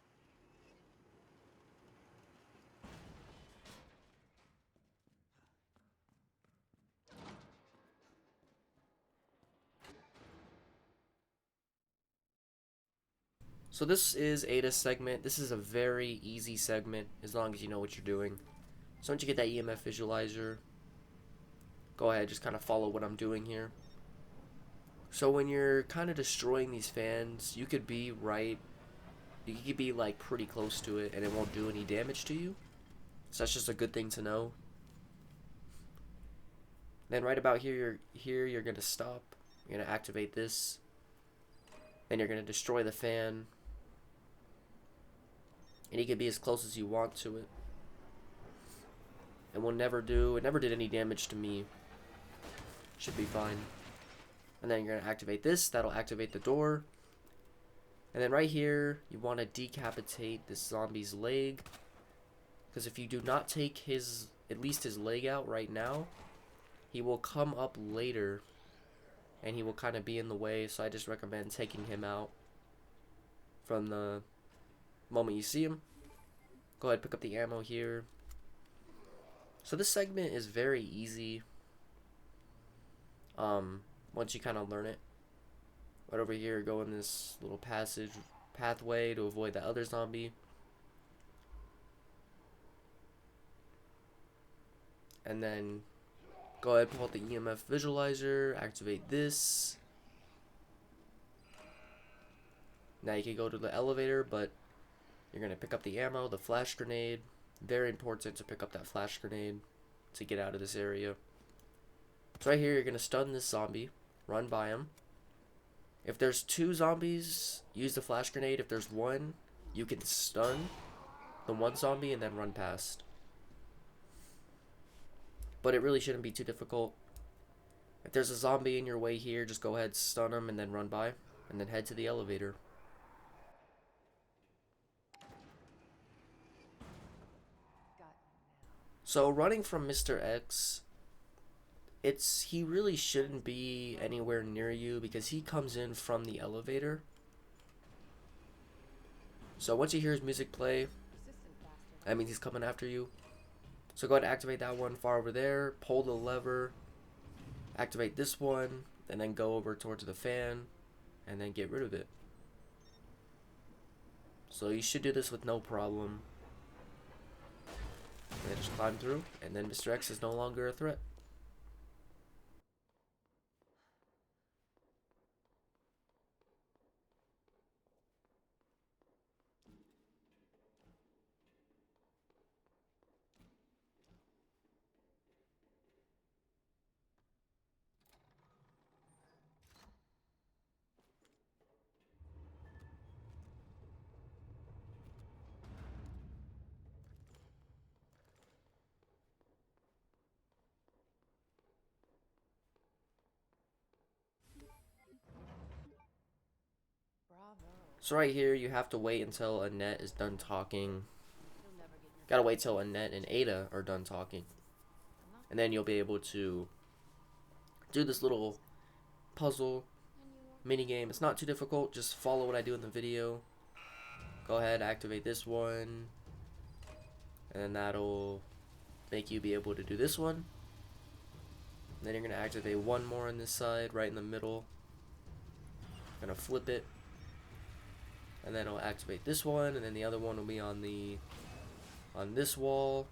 So this is Ada's segment. This is a very easy segment as long as you know what you're doing. So once you get that EMF visualizer, go ahead, just kind of follow what I'm doing here. So when you're kind of destroying these fans, you could be like pretty close to it and it won't do any damage to you. So that's just a good thing to know. Then right about here, you're going to stop. You're going to activate this. Then you're going to destroy the fan. And you can be as close as you want to it. It never did any damage to me. Should be fine. And then you're gonna activate this. That'll activate the door. And then right here, you want to decapitate this zombie's leg. Because if you do not take at least his leg out right now, he will come up later. And he will kind of be in the way. So I just recommend taking him out from the moment you see him. Go ahead, pick up the ammo here. So this segment is very easy. Once you kind of learn it. Right over here, go in this little pathway to avoid that other zombie. And then go ahead, pull out the EMF visualizer, activate this. Now you can go to the elevator, but you're going to pick up the ammo, the flash grenade. Very important to pick up that flash grenade to get out of this area. So right here, you're going to stun this zombie, run by him. If there's 2 zombies, use the flash grenade. If there's 1, you can stun the 1 zombie and then run past. But it really shouldn't be too difficult. If there's a zombie in your way here, just go ahead, stun him, and then run by. And then head to the elevator. So running from Mr. X, he really shouldn't be anywhere near you because he comes in from the elevator. So once you hear his music play, that means he's coming after you. So go ahead and activate that one far over there, pull the lever, activate this one, and then go over towards the fan, and then get rid of it. So you should do this with no problem. And then just climb through, and then Mr. X is no longer a threat. So right here, you have to wait until Annette is done talking. Gotta wait till Annette and Ada are done talking. And then you'll be able to do this little puzzle mini game. It's not too difficult, just follow what I do in the video. Go ahead, activate this one. And then that'll make you be able to do this one. And then you're gonna activate one more on this side, right in the middle. Gonna flip it. And then I'll activate this one, and then the other one will be on this wall.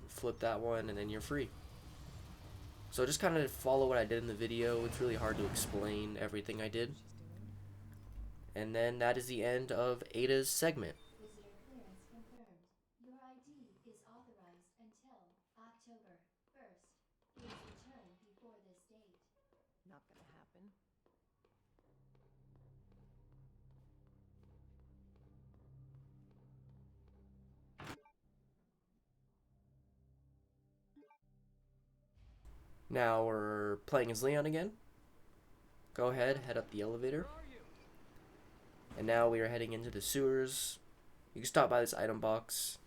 Flip that one, and then you're free. So just kind of follow what I did in the video. It's really hard to explain everything I did. And then that is the end of Ada's segment. Visitor clearance confirmed. Your ID is authorized until October 1st. Please return before this date. Not gonna happen. Now we're playing as Leon again. Go ahead, head up the elevator. And now we are heading into the sewers. You can stop by this item box.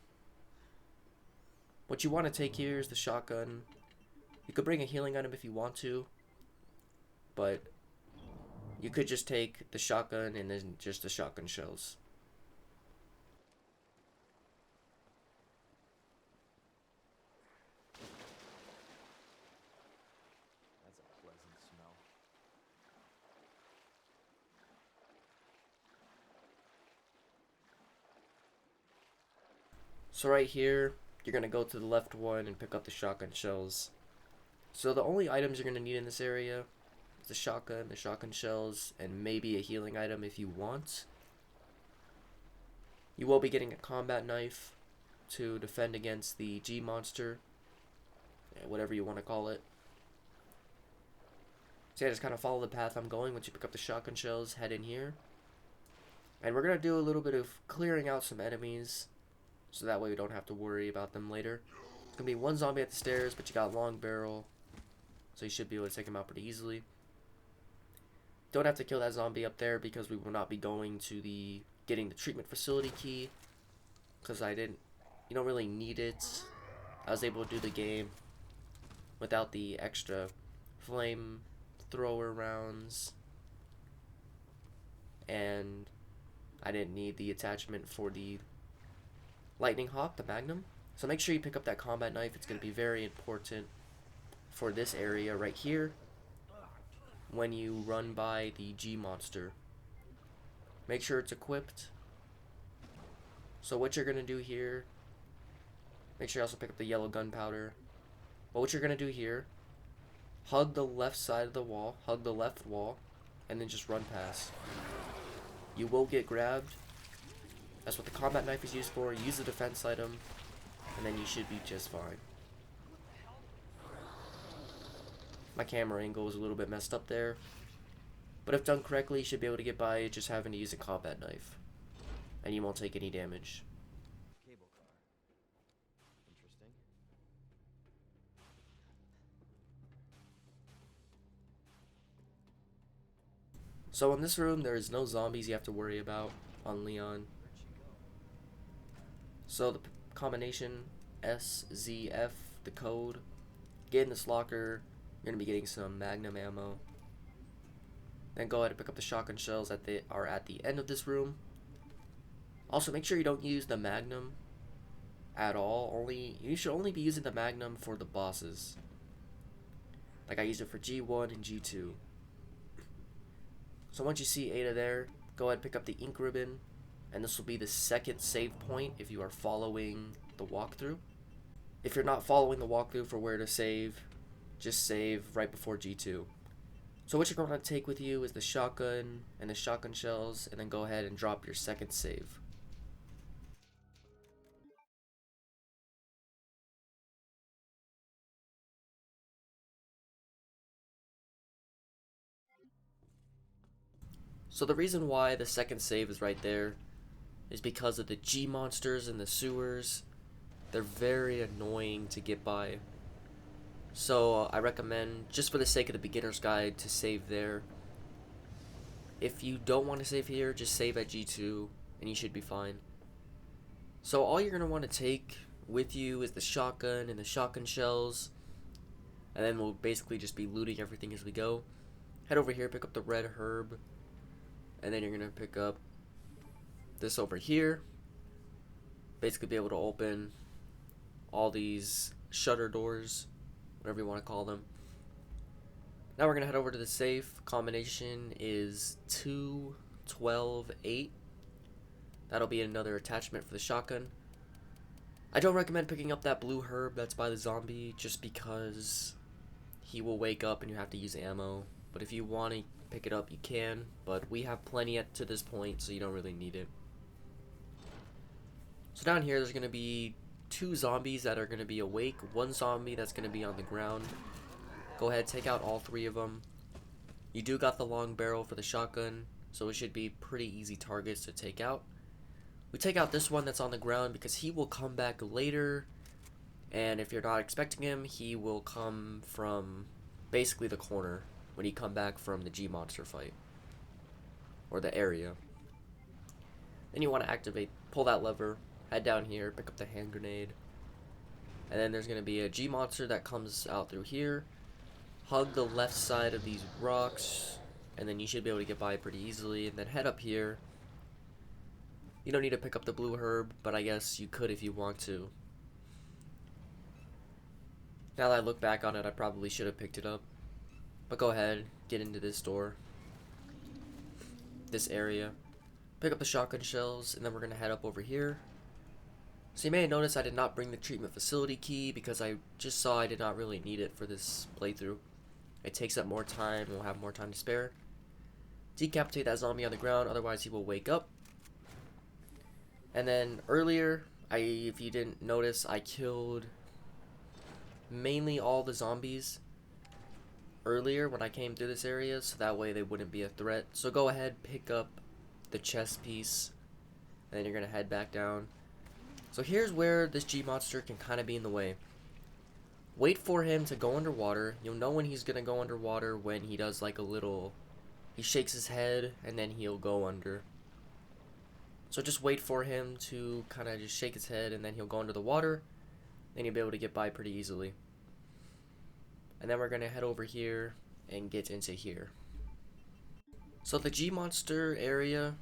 What you want to take here is the shotgun. You could bring a healing item if you want to, but you could just take the shotgun and then just the shotgun shells. That's a pleasant smell. So right here, you're going to go to the left one and pick up the shotgun shells. So the only items you're going to need in this area is the shotgun shells, and maybe a healing item if you want. You will be getting a combat knife to defend against the G monster, whatever you want to call it. So yeah, just kind of follow the path I'm going. Once you pick up the shotgun shells, head in here. And we're going to do a little bit of clearing out some enemies. so that way we don't have to worry about them later. It's gonna be one zombie at the stairs, but you got long barrel, so you should be able to take him out pretty easily. Don't have to kill that zombie up there because we will not be going to the getting the treatment facility key, because you don't really need it. I was able to do the game without the extra flame thrower rounds, and I didn't need the attachment for the lightning hawk, the magnum. So make sure you pick up that combat knife. It's going to be very important for this area right here when you run by the G monster. Make sure it's equipped. So what you're going to do here, make sure you also pick up the yellow gunpowder. But what you're going to do here, hug the left side of the wall, hug the left wall, and then just run past. You will get grabbed. That's what the combat knife is used for. Use the defense item, and then you should be just fine. My camera angle is a little bit messed up there, but if done correctly, you should be able to get by just having to use a combat knife, and you won't take any damage. Cable car. Interesting. So in this room, there is no zombies you have to worry about on Leon. Where'd she go? So the combination SZF, the code, get in this locker. You're going to be getting some magnum ammo. Then go ahead and pick up the shotgun shells that are at the end of this room. Also, make sure you don't use the magnum at all. You should only be using the magnum for the bosses. Like I used it for G1 and G2. So once you see Ada there, go ahead and pick up the ink ribbon, and this will be the second save point if you are following the walkthrough. If you're not following the walkthrough for where to save, just save right before G2. So what you're going to take with you is the shotgun and the shotgun shells, and then go ahead and drop your second save. So the reason why the second save is right there is because of the G monsters in the sewers. They're very annoying to get by. So I recommend, just for the sake of the beginner's guide, to save there. If you don't want to save here, just save at G2 and you should be fine. So all you're going to want to take with you is the shotgun and the shotgun shells. And then we'll basically just be looting everything as we go. Head over here, pick up the red herb. And then you're going to pick up this over here. Basically be able to open all these shutter doors, whatever you want to call them. Now we're going to head over to the safe. Combination is 2, 12, 8. That'll be another attachment for the shotgun. I don't recommend picking up that blue herb that's by the zombie, just because he will wake up and you have to use ammo. But if you want to pick it up, you can, but we have plenty to this point, so you don't really need it. So down here, there's going to be 2 zombies that are going to be awake, 1 zombie that's going to be on the ground. Go ahead, take out all 3 of them. You do got the long barrel for the shotgun, so it should be pretty easy targets to take out. We take out this one that's on the ground because he will come back later, and if you're not expecting him, he will come from basically the corner when you come back from the G monster fight, or the area. Then you want to pull that lever, head down here, pick up the hand grenade, and then there's going to be a G monster that comes out through here. Hug the left side of these rocks, and then you should be able to get by pretty easily, and then head up here. You don't need to pick up the blue herb, but I guess you could if you want to. Now that I look back on it, I probably should have picked it up. But go ahead, get into this door, this area, pick up the shotgun shells, and then we're going to head up over here. So you may have noticed I did not bring the treatment facility key because I just saw I did not really need it for this playthrough. It takes up more time, and we'll have more time to spare. Decapitate that zombie on the ground, otherwise he will wake up. And then earlier, if you didn't notice, I killed mainly all the zombies earlier when I came through this area, so that way they wouldn't be a threat. So go ahead, pick up the chest piece, and then you're going to head back down. So here's where this G monster can kind of be in the way. Wait for him to go underwater. You'll know when he's gonna go underwater when he does like a little, he shakes his head and then he'll go under. So just wait for him to kind of just shake his head and then he'll go under the water. Then you'll be able to get by pretty easily. And then we're gonna head over here and get into here. So the G monster area,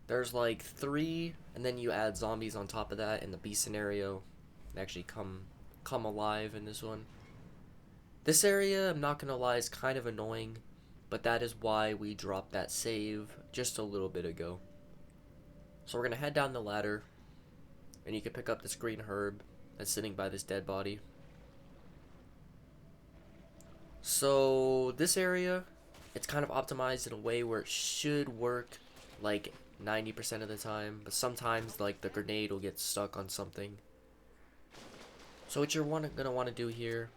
there's like 3, and then you add zombies on top of that in the B scenario. They actually come alive in this one. This area, I'm not gonna lie, is kind of annoying, but that is why we dropped that save just a little bit ago. So we're gonna head down the ladder, and you can pick up this green herb that's sitting by this dead body. So this area, it's kind of optimized in a way where it should work like 90% of the time, but sometimes like the grenade will get stuck on something. So what you're gonna want to do here,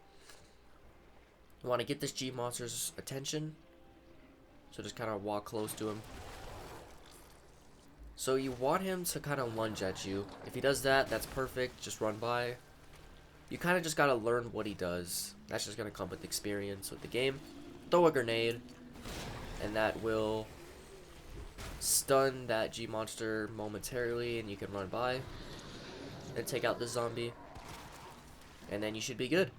you want to get this G monster's attention. So just kind of walk close to him. So you want him to kind of lunge at you. If he does that, that's perfect. Just run by. You kind of just gotta learn what he does. That's just gonna come with experience with the game. Throw a grenade, and that will stun that G monster momentarily, and you can run by and take out the zombie, and then you should be good.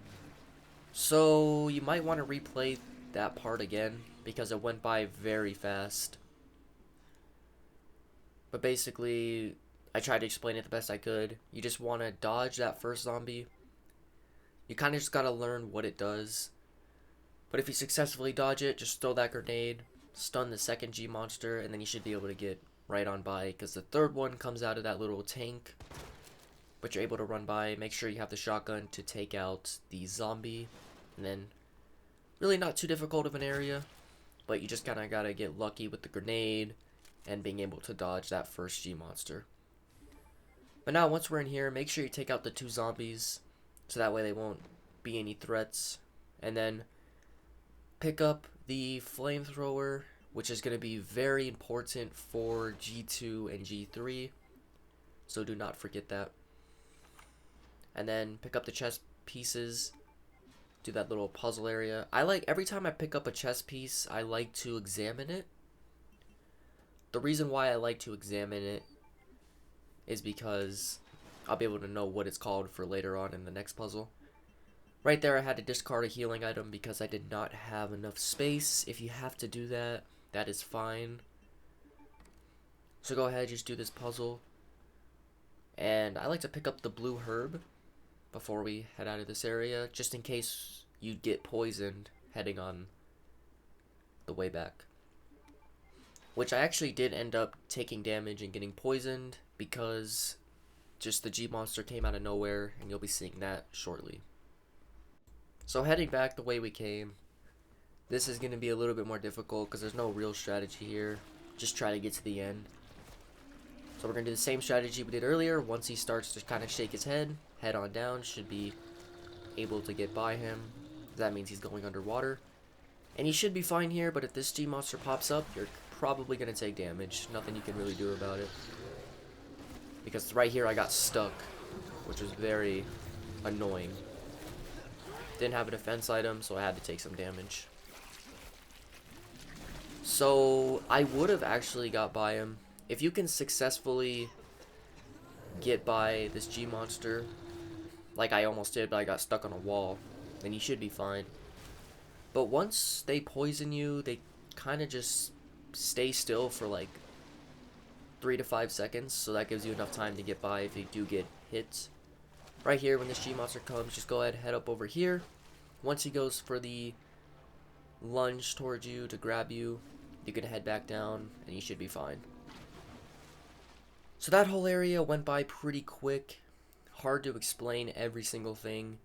So you might want to replay that part again because it went by very fast. But basically, I tried to explain it the best I could. You just want to dodge that first zombie. You kind of just gotta learn what it does. But if you successfully dodge it, just throw that grenade, stun the second G monster, and then you should be able to get right on by, because the third one comes out of that little tank. But you're able to run by. Make sure you have the shotgun to take out the zombie. And then, really not too difficult of an area, but you just kind of gotta get lucky with the grenade and being able to dodge that first G monster. But now, once we're in here, make sure you take out the 2 zombies, so that way they won't be any threats. And then pick up the flamethrower, which is going to be very important for G2 and G3. So do not forget that. And then pick up the chest pieces. Do that little puzzle area. Every time I pick up a chest piece, I like to examine it. The reason why I like to examine it is because I'll be able to know what it's called for later on in the next puzzle. Right there, I had to discard a healing item because I did not have enough space. If you have to do that, that is fine. So go ahead, just do this puzzle. And I like to pick up the blue herb before we head out of this area, just in case you get poisoned heading on the way back. Which I actually did end up taking damage and getting poisoned because just the G monster came out of nowhere, and you'll be seeing that shortly. So heading back the way we came, this is going to be a little bit more difficult because there's no real strategy here. Just try to get to the end. So we're going to do the same strategy we did earlier. Once he starts to kind of shake his head on down, should be able to get by him. That means he's going underwater. And he should be fine here, but if this G monster pops up, you're probably going to take damage. Nothing you can really do about it. Because right here I got stuck, which was very annoying. Didn't have a defense item, so I had to take some damage. So I would have actually got by him. If you can successfully get by this G monster, like I almost did, but I got stuck on a wall, then you should be fine. But once they poison you, they kind of just stay still for like 3 to 5 seconds, so that gives you enough time to get by if you do get hit. Right here, when this G monster comes, just go ahead, head up over here. Once he goes for the lunge towards you to grab you, you can head back down and you should be fine. So that whole area went by pretty quick. Hard to explain every single thing,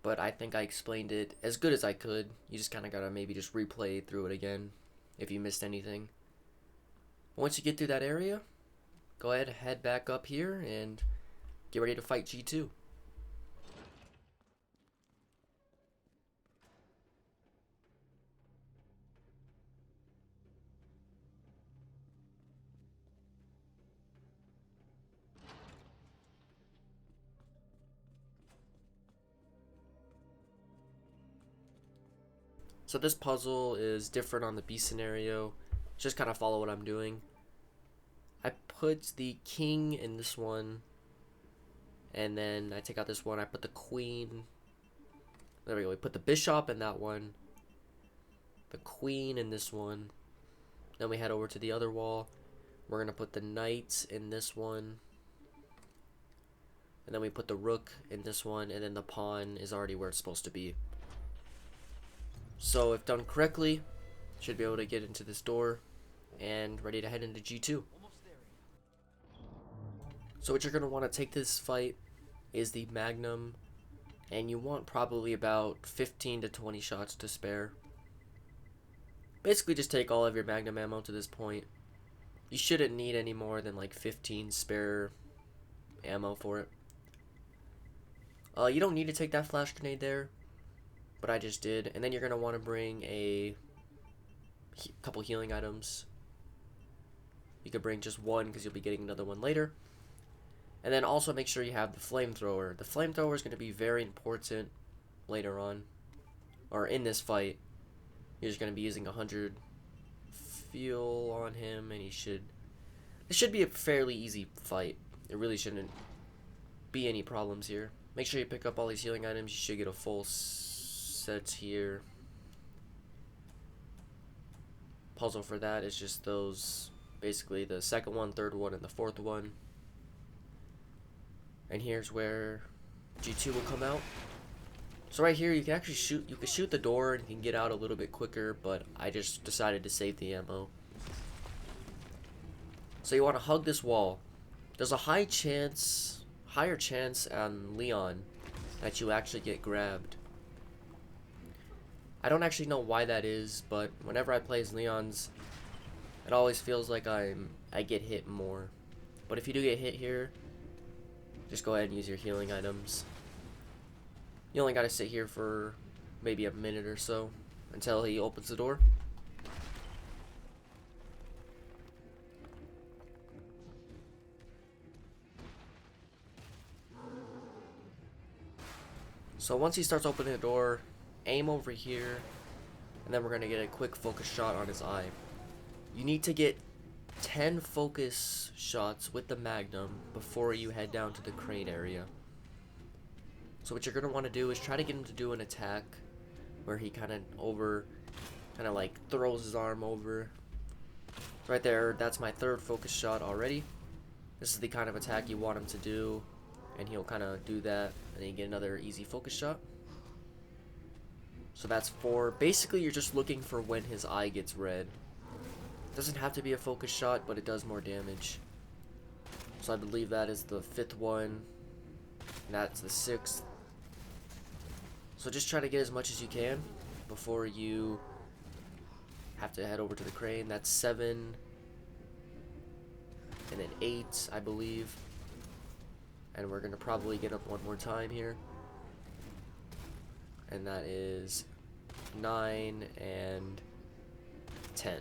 but I think I explained it as good as I could. You just kind of gotta maybe just replay through it again if you missed anything. Once you get through that area, go ahead, head back up here and get ready to fight G2. So this puzzle is different on the B scenario. Just kind of follow what I'm doing. I put the king in this one, and then I take out this one. I put the queen. There we go. We put the bishop in that one, the queen in this one. Then we head over to the other wall. We're gonna put the knight in this one, and then we put the rook in this one, and then the pawn is already where it's supposed to be. So if done correctly, should be able to get into this door and ready to head into G2. So what you're going to want to take this fight is the Magnum, and you want probably about 15 to 20 shots to spare. Basically just take all of your Magnum ammo to this point. You shouldn't need any more than like 15 spare ammo for it. You don't need to take that flash grenade there, but I just did. And then you're going to want to bring a couple healing items. You could bring just one because you'll be getting another one later. And then also make sure you have the flamethrower. The flamethrower is going to be very important later on, or in this fight. You're just going to be using 100 fuel on him, and it should be a fairly easy fight. It really shouldn't be any problems here. Make sure you pick up all these healing items. You should get a full set here. Puzzle for that is just those, basically the second one, third one, and the fourth one. And here's where G2 will come out. So right here, you can actually shoot the door and you can get out a little bit quicker, but I just decided to save the ammo. So you want to hug this wall. There's a higher chance on Leon that you actually get grabbed. I don't actually know why that is, but whenever I play as Leon's, it always feels like I get hit more. But if you do get hit here, just go ahead and use your healing items. You only gotta sit here for maybe a minute or so until he opens the door. So once he starts opening the door, aim over here, and then we're gonna get a quick focus shot on his eye. You need to get 10 focus shots with the Magnum before you head down to the crane area. So what you're going to want to do is try to get him to do an attack where he kind of like throws his arm over. Right there, that's my third focus shot already. This is the kind of attack you want him to do, and he'll kind of do that, and then you get another easy focus shot. So that's 4. Basically, you're just looking for when his eye gets red. Doesn't have to be a focus shot, but it does more damage. So I believe that is the 5th one, and that's the 6th. So just try to get as much as you can before you have to head over to the crane. That's 7, and then 8, I believe. And we're gonna probably get up one more time here, and that is 9 and 10.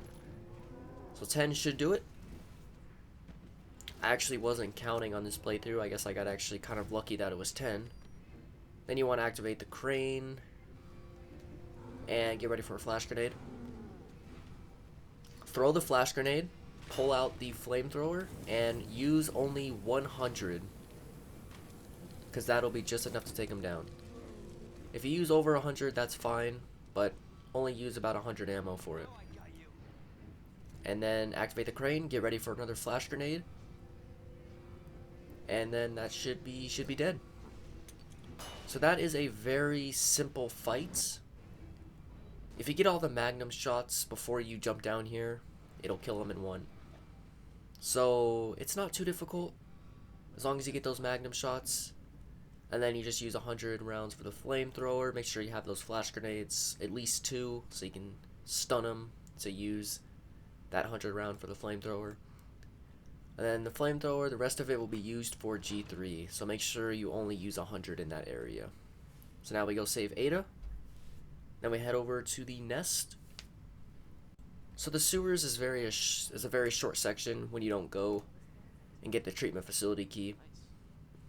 So 10 should do it. I actually wasn't counting on this playthrough. I guess I got actually kind of lucky that it was 10. Then you want to activate the crane and get ready for a flash grenade. Throw the flash grenade, pull out the flamethrower, and use only 100, because that'll be just enough to take him down. If you use over 100, that's fine, but only use about 100 ammo for it. And then activate the crane, get ready for another flash grenade, and then that should be dead. So that is a very simple fight. If you get all the Magnum shots before you jump down here, it'll kill him in one. So it's not too difficult as long as you get those Magnum shots. And then you just use 100 rounds for the flamethrower. Make sure you have those flash grenades, at least 2, so you can stun him to use that 100 round for the flamethrower. And then the flamethrower, the rest of it will be used for G3, so make sure you only use 100 in that area. So now we go save Ada. Then we head over to the nest. So the sewers is a very short section when you don't go and get the treatment facility key.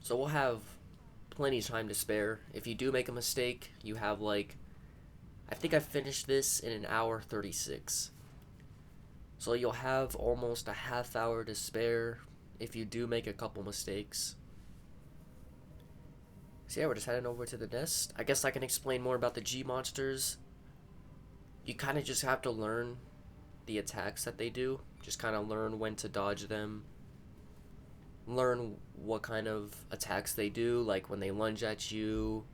So we'll have plenty of time to spare. If you do make a mistake, you have like, I think I finished this in an hour 36. So you'll have almost a half hour to spare if you do make a couple mistakes. So yeah, we're just heading over to the nest. I guess I can explain more about the G monsters. You kind of just have to learn the attacks that they do. Just kind of learn when to dodge them. Learn what kind of attacks they do, like when they lunge at you.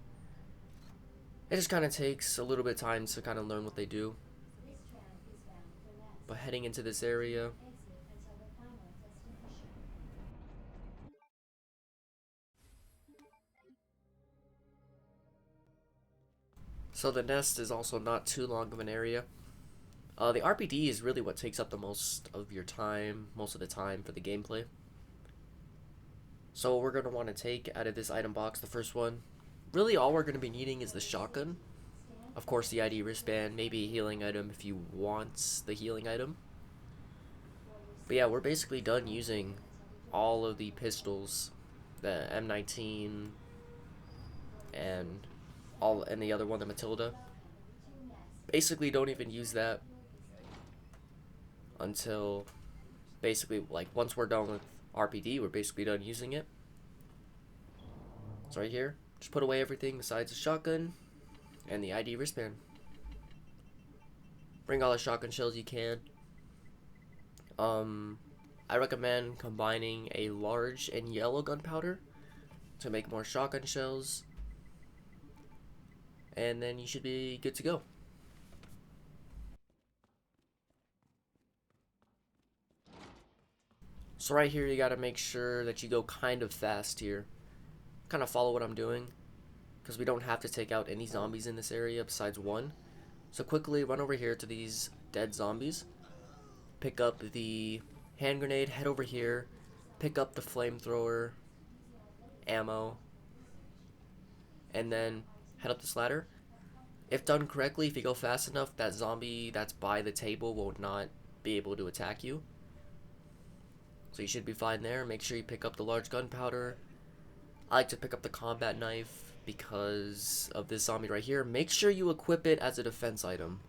It just kind of takes a little bit of time to kind of learn what they do. This tram is bound for Nest. But heading into this area, Exit until the final destination. so the nest is also not too long of an area. The RPD is really what takes up the most of your time, most of the time for the gameplay. So we're going to want to take out of this item box, the first one. Really all we're going to be needing is the shotgun. Of course the ID wristband, maybe a healing item if you want the healing item. But yeah, we're basically done using all of the pistols, the M19 and the other one, the Matilda. Basically don't even use that until basically like once we're done with RPD, we're basically done using it. So right here, just put away everything besides the shotgun and the ID wristband. Bring all the shotgun shells you can. I recommend combining a large and yellow gunpowder to make more shotgun shells. And then you should be good to go. So right here you gotta make sure that you go kind of fast here. Kind of follow what I'm doing, because we don't have to take out any zombies in this area besides one. So quickly run over here to these dead zombies. Pick up the hand grenade, head over here. Pick up the flamethrower, ammo, and then head up this ladder. If done correctly, if you go fast enough, that zombie that's by the table will not be able to attack you. So you should be fine there. Make sure you pick up the large gunpowder. I like to pick up the combat knife because of this zombie right here. Make sure you equip it as a defense item.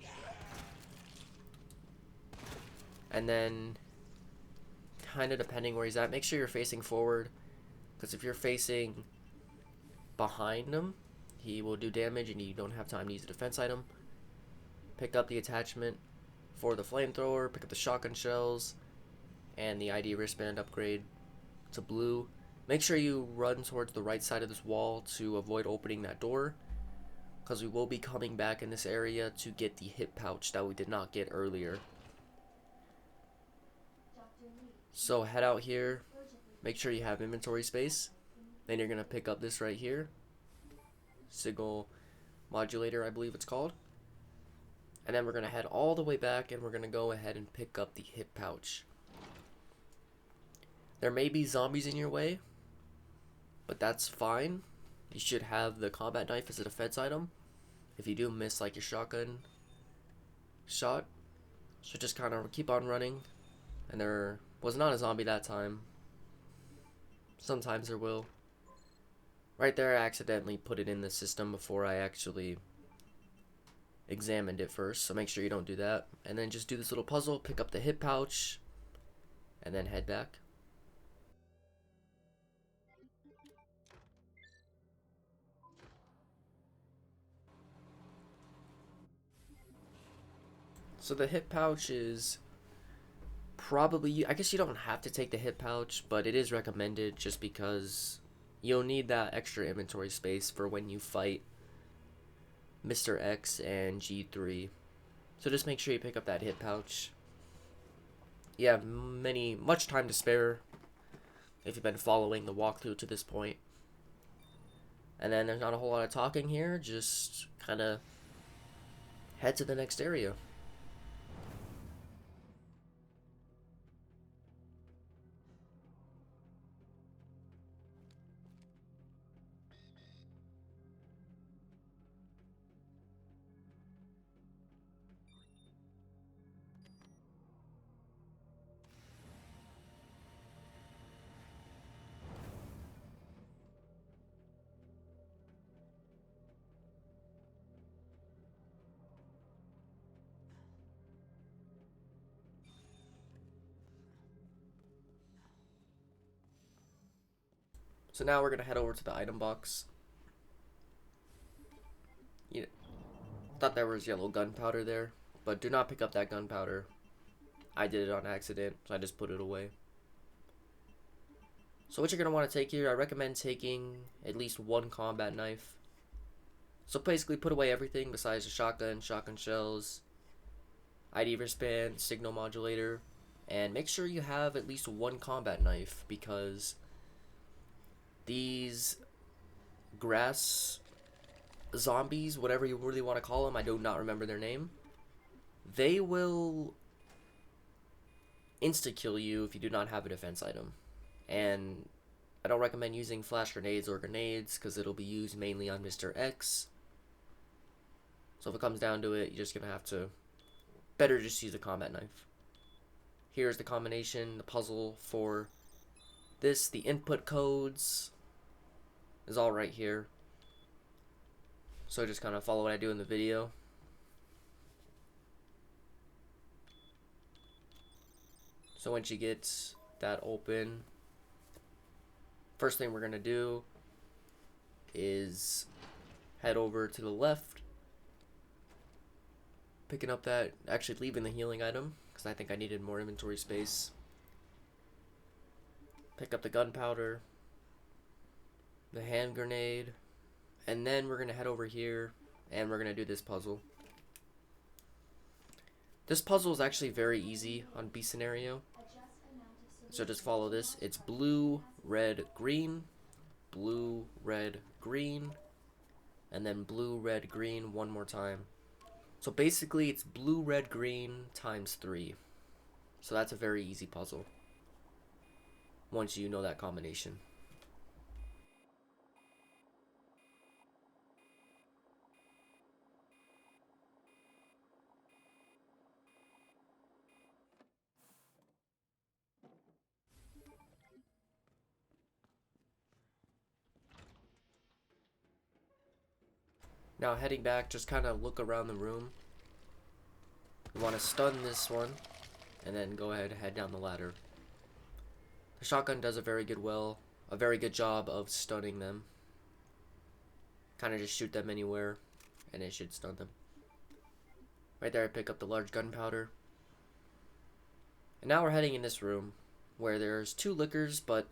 And then, kind of depending where he's at, make sure you're facing forward. Because if you're facing behind him, he will do damage and you don't have time to use a defense item. Pick up the attachment for the flamethrower. Pick up the shotgun shells. And the ID wristband upgrade to blue. Make sure you run towards the right side of this wall to avoid opening that door, because we will be coming back in this area to get the hip pouch that we did not get earlier. So head out here, make sure you have inventory space, then you're going to pick up this right here, signal modulator I believe it's called, and then we're going to head all the way back and we're going to go ahead and pick up the hip pouch. There may be zombies in your way, but that's fine. You should have the combat knife as a defense item if you do miss like your shotgun shot. So just kind of keep on running. And there was not a zombie that time. Sometimes there will. Right there I accidentally put it in the system before I actually examined it first, so make sure you don't do that. And then just do this little puzzle, pick up the hip pouch, and then head back. So the hip pouch is probably, I guess you don't have to take the hip pouch, but it is recommended just because you'll need that extra inventory space for when you fight Mr. X and G3. So just make sure you pick up that hip pouch. You have much time to spare if you've been following the walkthrough to this point. And then there's not a whole lot of talking here, just kind of head to the next area. So now we're gonna head over to the item box. You thought there was yellow gunpowder there, but do not pick up that gunpowder. I did it on accident, so I just put it away. So what you're going to want to take here, I recommend taking at least one combat knife. So basically put away everything besides the shotgun, shotgun shells, ID wristband, signal modulator, and make sure you have at least one combat knife, because these grass zombies, whatever you really want to call them, I do not remember their name, they will insta-kill you if you do not have a defense item. And I don't recommend using flash grenades or grenades because it'll be used mainly on Mr. X. So if it comes down to it, you're just going to have to better just use a combat knife. Here's the combination, the puzzle for this. The input codes is all right here. So just kind of follow what I do in the video. So once you get that open, first thing we're going to do is head over to the left, picking up that, actually leaving the healing item because I think I needed more inventory space. Pick up the gunpowder, the hand grenade, and then we're going to head over here and we're going to do this puzzle. This puzzle is actually very easy on B scenario. So just follow this. It's blue, red, green, blue, red, green, and then blue, red, green one more time. So basically it's blue, red, green times 3. So that's a very easy puzzle once you know that combination. Now heading back, just kind of look around the room. You want to stun this one, and then go ahead and head down the ladder. The shotgun does a very good job of stunning them. Kind of just shoot them anywhere, and it should stun them. Right there, I pick up the large gunpowder. And now we're heading in this room, where there's 2 lickers, but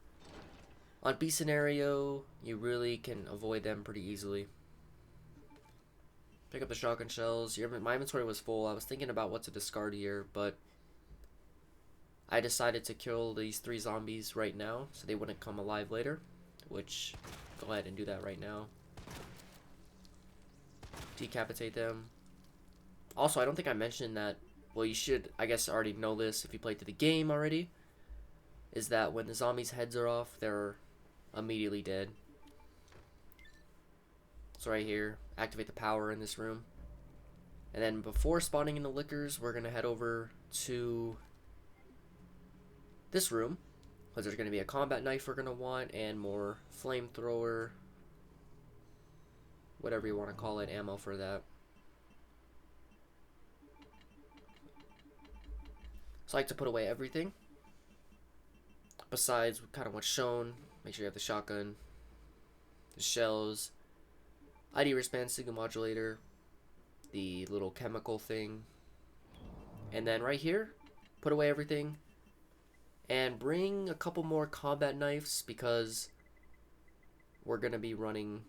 on B scenario, you really can avoid them pretty easily. Pick up the shotgun shells. My inventory was full. I was thinking about what to discard here, but I decided to kill these 3 zombies right now so they wouldn't come alive later, which, go ahead and do that right now. Decapitate them. Also, I don't think I mentioned that, well, you should, I guess, already know this if you played through the game already, is that when the zombies' heads are off, they're immediately dead. So right here, activate the power in this room. And then before spawning in the lickers, we're going to head over to this room, because there's going to be a combat knife we're going to want, and more flamethrower, whatever you want to call it, ammo for that. So I like to put away everything besides kind of what's shown. Make sure you have the shotgun, the shells, ID wristband, signal modulator, the little chemical thing, and then right here, put away everything, and bring a couple more combat knives because we're going to be running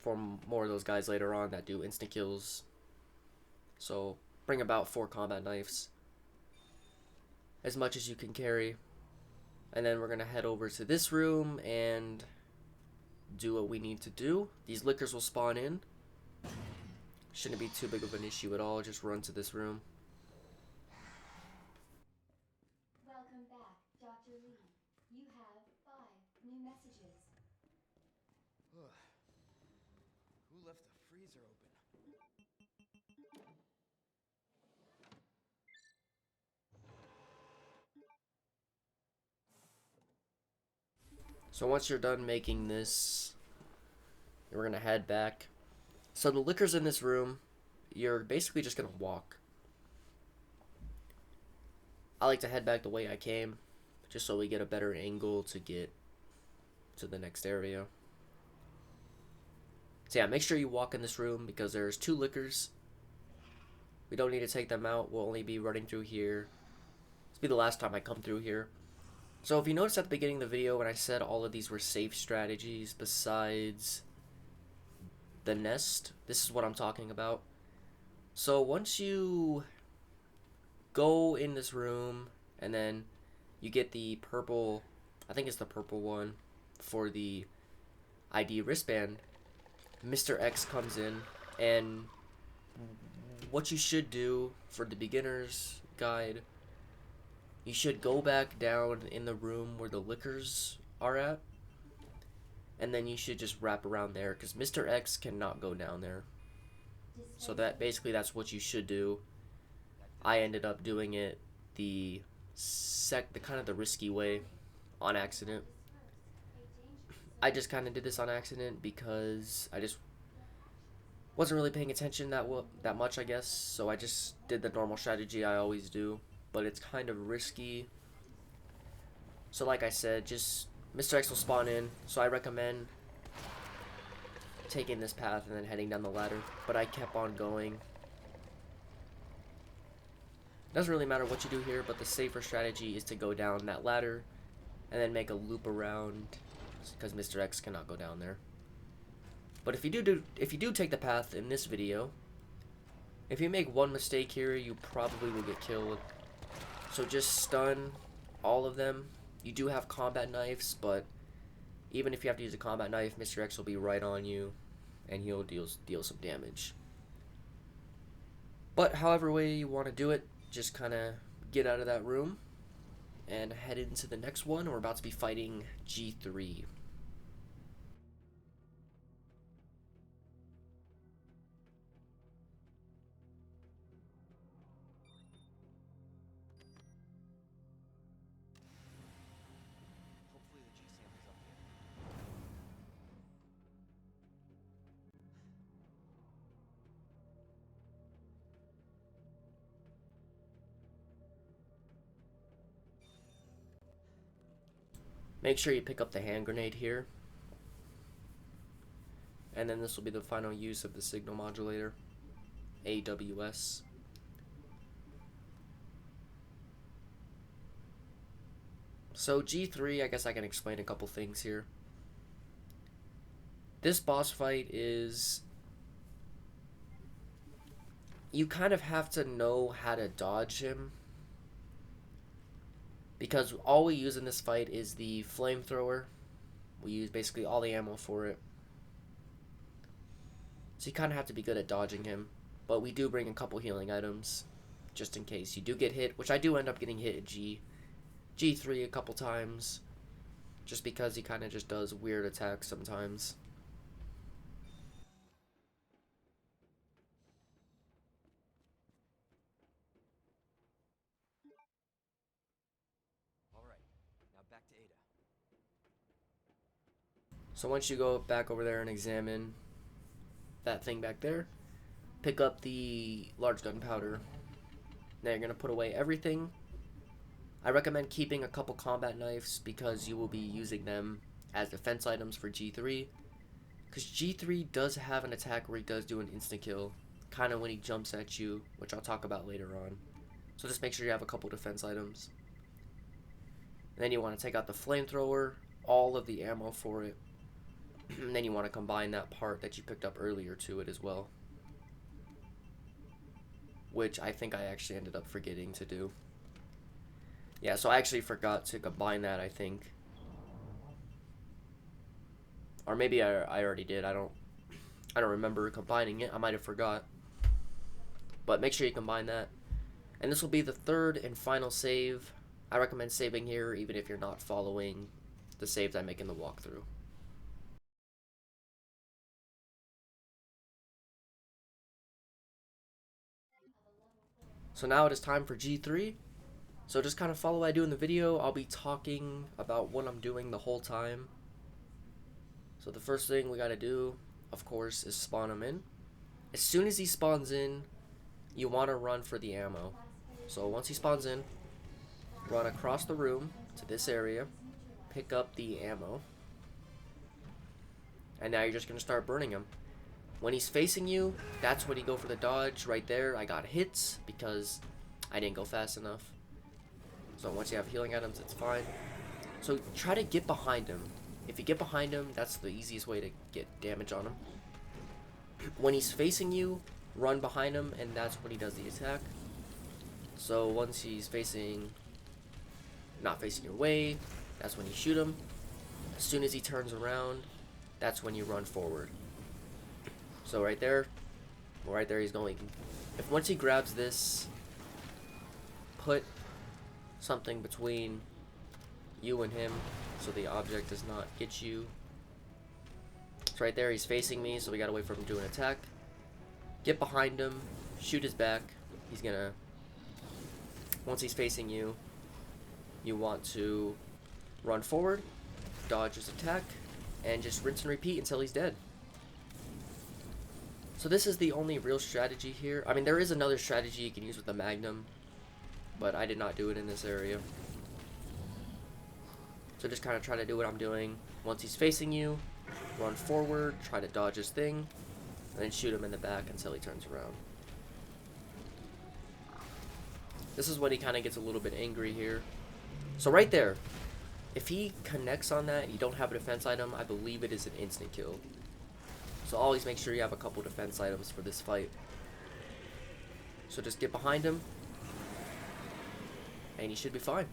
for more of those guys later on that do instant kills. So bring about 4 combat knives, as much as you can carry, and then we're going to head over to this room and do what we need to do. These lickers will spawn in. Shouldn't be too big of an issue at all. Just run to this room. Welcome back, Dr. Lee. You have 5 new messages. Ugh. Who left the freezer open? So once you're done making this, we're going to head back. So the liquor's in this room. You're basically just going to walk. I like to head back the way I came, just so we get a better angle to get to the next area. So yeah, make sure you walk in this room because there's 2 lickers. We don't need to take them out. We'll only be running through here. This will be the last time I come through here. So if you noticed at the beginning of the video when I said all of these were safe strategies besides the nest, this is what I'm talking about. So once you go in this room and then you get the purple, I think it's the purple one for the ID wristband, Mr. X comes in, and what you should do for the beginner's guide, you should go back down in the room where the liquors are at, and then you should just wrap around there because Mr. X cannot go down there. So that basically that's what you should do. I ended up doing it the kind of the risky way on accident. I just kind of did this on accident because I just wasn't really paying attention that much, I guess. So I just did the normal strategy I always do, but it's kind of risky. So like I said, just Mr. X will spawn in, so I recommend taking this path and then heading down the ladder, but I kept on going. Doesn't really matter what you do here, but the safer strategy is to go down that ladder and then make a loop around because Mr. X cannot go down there. But if you do take the path in this video, if you make one mistake here, you probably will get killed. So just stun all of them. You do have combat knives, but even if you have to use a combat knife, Mr. X will be right on you and he'll deal some damage. But however way you want to do it, just kind of get out of that room and head into the next one. We're about to be fighting G3. Hopefully the G sample's up here. Make sure you pick up the hand grenade here. And then this will be the final use of the signal modulator, AWS. So G3, I guess I can explain a couple things here. This boss fight is, you kind of have to know how to dodge him, because all we use in this fight is the flamethrower. We use basically all the ammo for it. So you kind of have to be good at dodging him. But we do bring a couple healing items, just in case you do get hit, which I do end up getting hit at G3 a couple times, just because he kind of just does weird attacks sometimes. Alright, now back to Ada. So once you go back over there and examine that thing back there, pick up the large gunpowder. Now you're going to put away everything. I recommend keeping a couple combat knives because you will be using them as defense items for G3. Because G3 does have an attack where he does do an instant kill, kind of when he jumps at you, which I'll talk about later on. So just make sure you have a couple defense items. And then you want to take out the flamethrower, all of the ammo for it. And then you want to combine that part that you picked up earlier to it as well, which I think I actually ended up forgetting to do. Yeah, so I actually forgot to combine that, I think. Or maybe I already did. I don't remember combining it. I might have forgot. But make sure you combine that. And this will be the third and final save. I recommend saving here even if you're not following the saves I make in the walkthrough. So now it is time for G3. So just kind of follow what I do in the video. I'll be talking about what I'm doing the whole time. So the first thing we gotta do, of course, is spawn him in. As soon as he spawns in, you want to run for the ammo. So once he spawns in, run across the room to this area, pick up the ammo. and now you're just going to start burning him. When he's facing you, that's when you go for the dodge. Right there, I got hits because I didn't go fast enough. So once you have healing items, it's fine. So try to get behind him. If you get behind him, that's the easiest way to get damage on him. When he's facing you, run behind him, and that's when he does the attack. So once he's not facing your way, that's when you shoot him. As soon as he turns around, that's when you run forward. So right there he's going. If once he grabs this, put something between you and him so the object does not get you. So right there he's facing me, so we gotta wait for him to do an attack. Get behind him, shoot his back. He's gonna, once he's facing you, you want to run forward, dodge his attack, and just rinse and repeat until he's dead. So this is the only real strategy here. I mean, there is another strategy you can use with the Magnum, but I did not do it in this area. So just kind of try to do what I'm doing. Once he's facing you, run forward, try to dodge his thing, and then shoot him in the back until he turns around. This is when he kind of gets a little bit angry here. So right there, if he connects on that and you don't have a defense item, I believe it is an instant kill. So always make sure you have a couple defense items for this fight. So just get behind him, and he should be fine.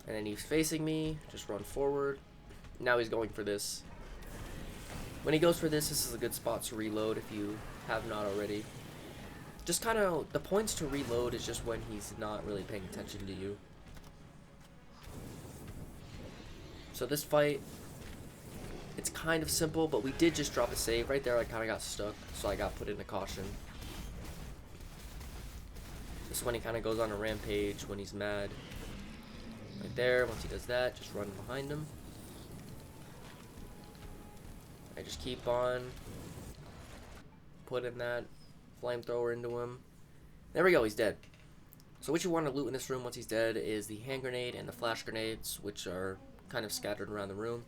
And then he's facing me, just run forward. Now he's going for this. When he goes for this is a good spot to reload if you have not already. Just kind of, the points to reload is just when he's not really paying attention to you. So this fight, it's kind of simple, but we did just drop a save. Right there I kind of got stuck, so I got put into caution. This is when he kind of goes on a rampage when he's mad. Right there, once he does that, just run behind him. I just keep on putting that flamethrower into him. There we go, he's dead. So what you want to loot in this room once he's dead is the hand grenade and the flash grenades, which are kind of scattered around the room.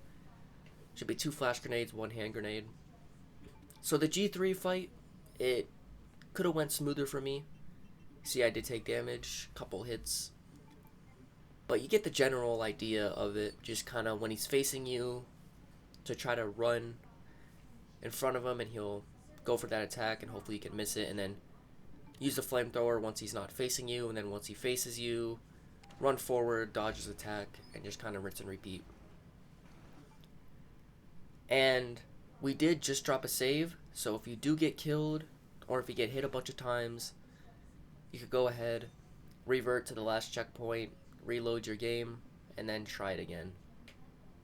Should be 2 flash grenades, 1 hand grenade. So the G3 fight, it could have went smoother for me. See, I did take damage, couple hits. But you get the general idea of it. Just kind of when he's facing you, to try to run in front of him, and he'll go for that attack, and hopefully you can miss it, and then use the flamethrower once he's not facing you, and then once he faces you, run forward, dodge his attack, and just kind of rinse and repeat. And we did just drop a save, so if you do get killed, or if you get hit a bunch of times, you could go ahead, revert to the last checkpoint, reload your game, and then try it again.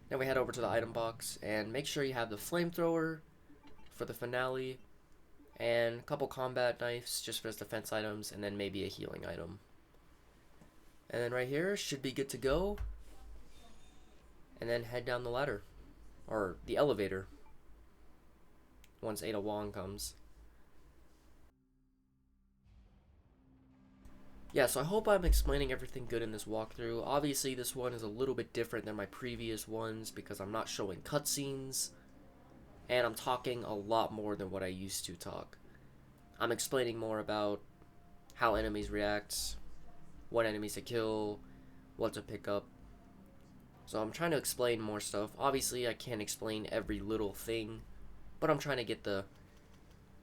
Then we head over to the item box, and make sure you have the flamethrower for the finale, and a couple combat knives just for his defense items, and then maybe a healing item. And then right here should be good to go, and then head down the ladder, or the elevator, once Ada Wong comes. Yeah, so I hope I'm explaining everything good in this walkthrough. Obviously this one is a little bit different than my previous ones because I'm not showing cutscenes, and I'm talking a lot more than what I used to talk. I'm explaining more about how enemies react, what enemies to kill, what to pick up. So I'm trying to explain more stuff. Obviously I can't explain every little thing, but I'm trying to get the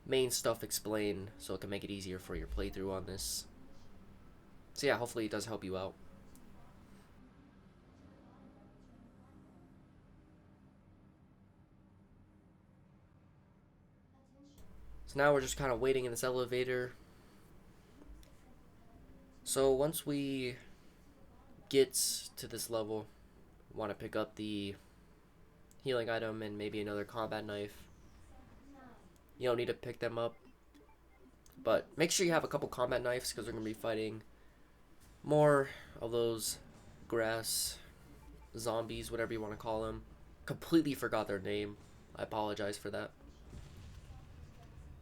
main stuff explained so it can make it easier for your playthrough on this. So yeah, hopefully it does help you out. So now we're just kind of waiting in this elevator. So once we get to this level, want to pick up the healing item and maybe another combat knife. You don't need to pick them up, but make sure you have a couple combat knives because we're going to be fighting more of those grass zombies, whatever you want to call them. Completely forgot their name. I apologize for that.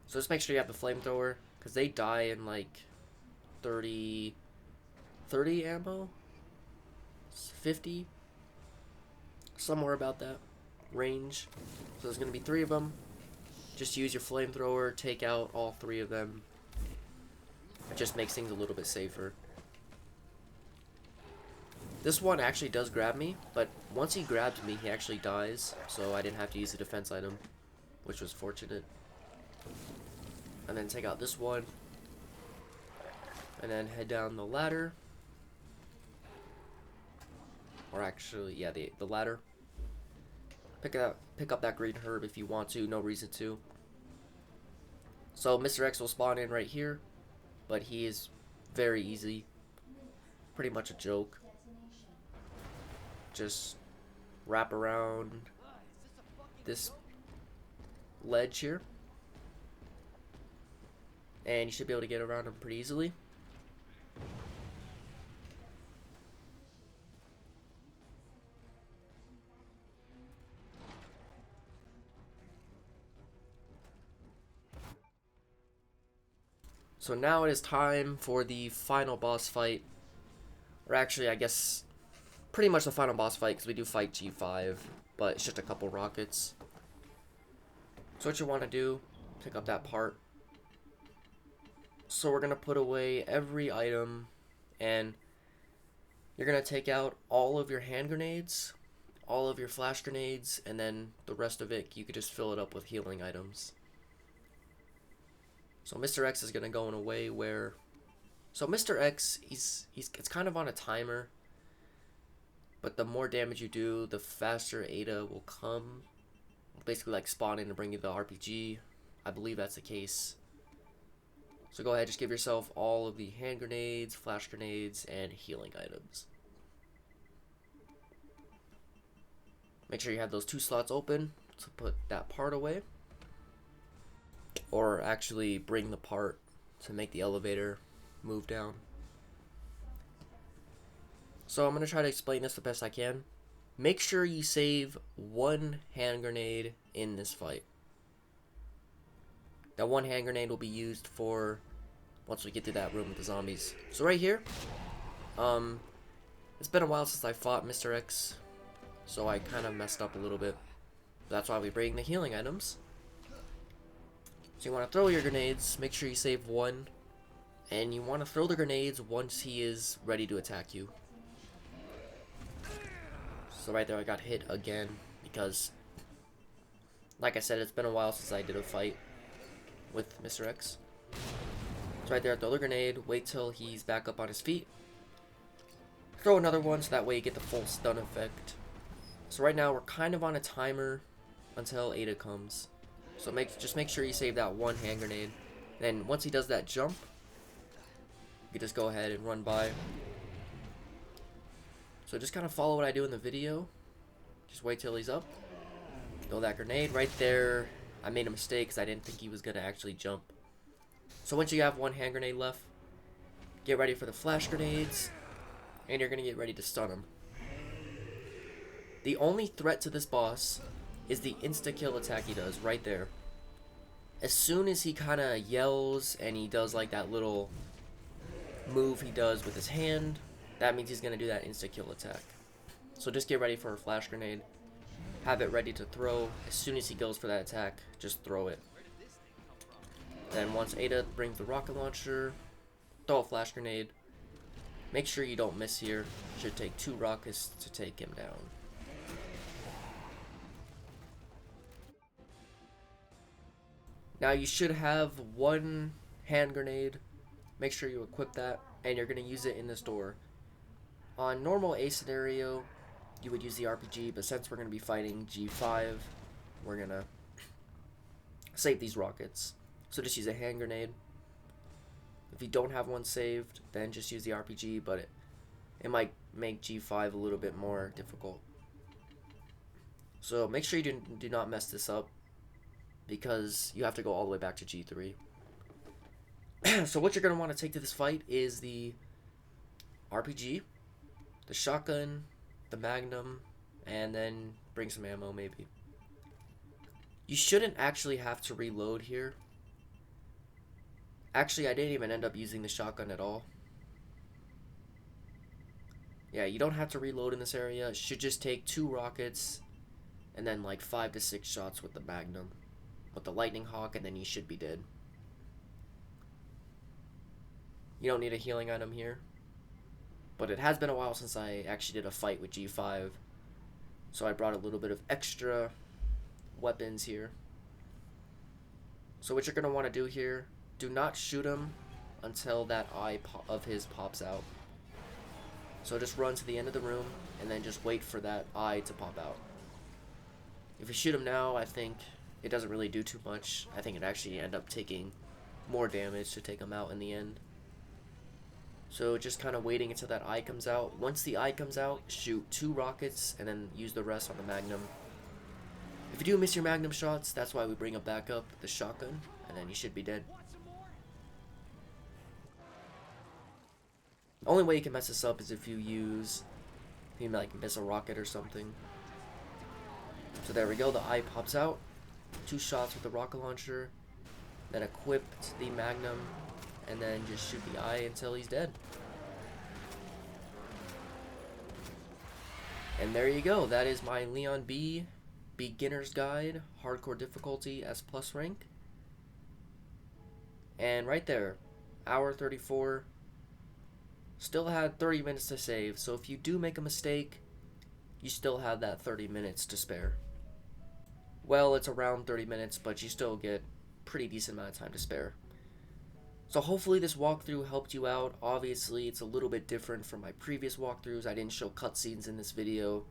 So just make sure you have the flamethrower because they die in like 30 ammo, 50, somewhere about that. range. So there's going to be 3 of them. Just use your flamethrower, take out all 3 of them. It just makes things a little bit safer. This one actually does grab me, but once he grabs me, he actually dies. So I didn't have to use a defense item, which was fortunate. And then take out this one. And then head down the ladder. Or actually, yeah, the ladder. Pick up that green herb if you want to, no reason to. So Mr. X will spawn in right here, but he is very easy. Pretty much a joke. Just wrap around this ledge here. And you should be able to get around him pretty easily. So now it is time for the final boss fight. Or actually, I guess, pretty much the final boss fight, because we do fight G5, but it's just a couple rockets. So what you want to do, pick up that part. So we're going to put away every item, and you're going to take out all of your hand grenades, all of your flash grenades, and then the rest of it, you could just fill it up with healing items. So Mr. X is going to go in a way where... So Mr. X, it's kind of on a timer. But the more damage you do, the faster Ada will come. Basically like spawn in and bring you the RPG. I believe that's the case. So go ahead, just give yourself all of the hand grenades, flash grenades, and healing items. Make sure you have those 2 slots open to put that part away. Or actually bring the part to make the elevator move down. So I'm going to try to explain this the best I can. Make sure you save 1 hand grenade in this fight. That 1 hand grenade will be used for once we get to that room with the zombies. So right here, it's been a while since I fought Mr. X, so I kind of messed up a little bit. That's why we bring the healing items. So you want to throw your grenades, make sure you save 1, and you want to throw the grenades once he is ready to attack you. So right there I got hit again because, like I said, it's been a while since I did a fight with Mr. X. So right there, throw the grenade, wait till he's back up on his feet. Throw another one so that way you get the full stun effect. So right now we're kind of on a timer until Ada comes. So just make sure you save that 1 hand grenade. Then once he does that jump, you can just go ahead and run by. So just kind of follow what I do in the video. Just wait till he's up. Throw that grenade right there. I made a mistake because I didn't think he was going to actually jump. So once you have 1 hand grenade left, get ready for the flash grenades. And you're going to get ready to stun him. The only threat to this boss is the insta-kill attack he does right there. As soon as he kind of yells and he does like that little move he does with his hand, that means he's going to do that insta-kill attack. So just get ready for a flash grenade. Have it ready to throw. As soon as he goes for that attack, just throw it. Then once Ada brings the rocket launcher, throw a flash grenade. Make sure you don't miss here. Should take 2 rockets to take him down. Now you should have 1 hand grenade. Make sure you equip that, and you're going to use it in this door. On normal A scenario, you would use the RPG, but since we're going to be fighting G5, we're going to save these rockets. So just use a hand grenade. If you don't have one saved, then just use the RPG, but it might make G5 a little bit more difficult. So make sure you do not mess this up, because you have to go all the way back to G3. So what you're going to want to take to this fight is the RPG, the shotgun, the magnum, and then bring some ammo maybe. You shouldn't actually have to reload here. Actually, I didn't even end up using the shotgun at all. Yeah, you don't have to reload in this area. It should just take 2 rockets and then like 5 to 6 shots with the Magnum, with the Lightning Hawk, and then you should be dead. You don't need a healing item here, but it has been a while since I actually did a fight with G5, so I brought a little bit of extra weapons here. So what you're going to want to do here, do not shoot him until that eye of his pops out. So just run to the end of the room and then just wait for that eye to pop out. If you shoot him now, I think it doesn't really do too much. I think it actually end up taking more damage to take him out in the end. So just kind of waiting until that eye comes out. Once the eye comes out, shoot 2 rockets and then use the rest on the Magnum. If you do miss your Magnum shots, that's why we bring up back up the shotgun, and then you should be dead. The only way you can mess this up is if you like miss a rocket or something. So there we go, the eye pops out. 2 shots with the rocket launcher, then equip the Magnum, and then just shoot the eye until he's dead. And there you go, that is my Leon B Beginner's Guide, Hardcore Difficulty, S+ rank. And right there, hour 34, still had 30 minutes to save, so if you do make a mistake, you still have that 30 minutes to spare. Well, it's around 30 minutes, but you still get pretty decent amount of time to spare. So hopefully this walkthrough helped you out. Obviously, it's a little bit different from my previous walkthroughs. I didn't show cutscenes in this video,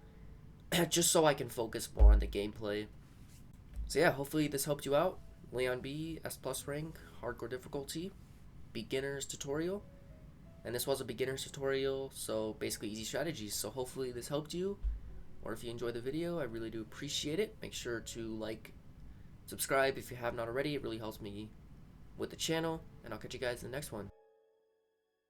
just so I can focus more on the gameplay. So yeah, hopefully this helped you out. Leon B, S+ rank, Hardcore Difficulty, Beginner's Tutorial. And this was a beginner's tutorial, so basically easy strategies. So hopefully this helped you, or if you enjoyed the video, I really do appreciate it. Make sure to like, subscribe if you have not already. It really helps me with the channel, and I'll catch you guys in the next one.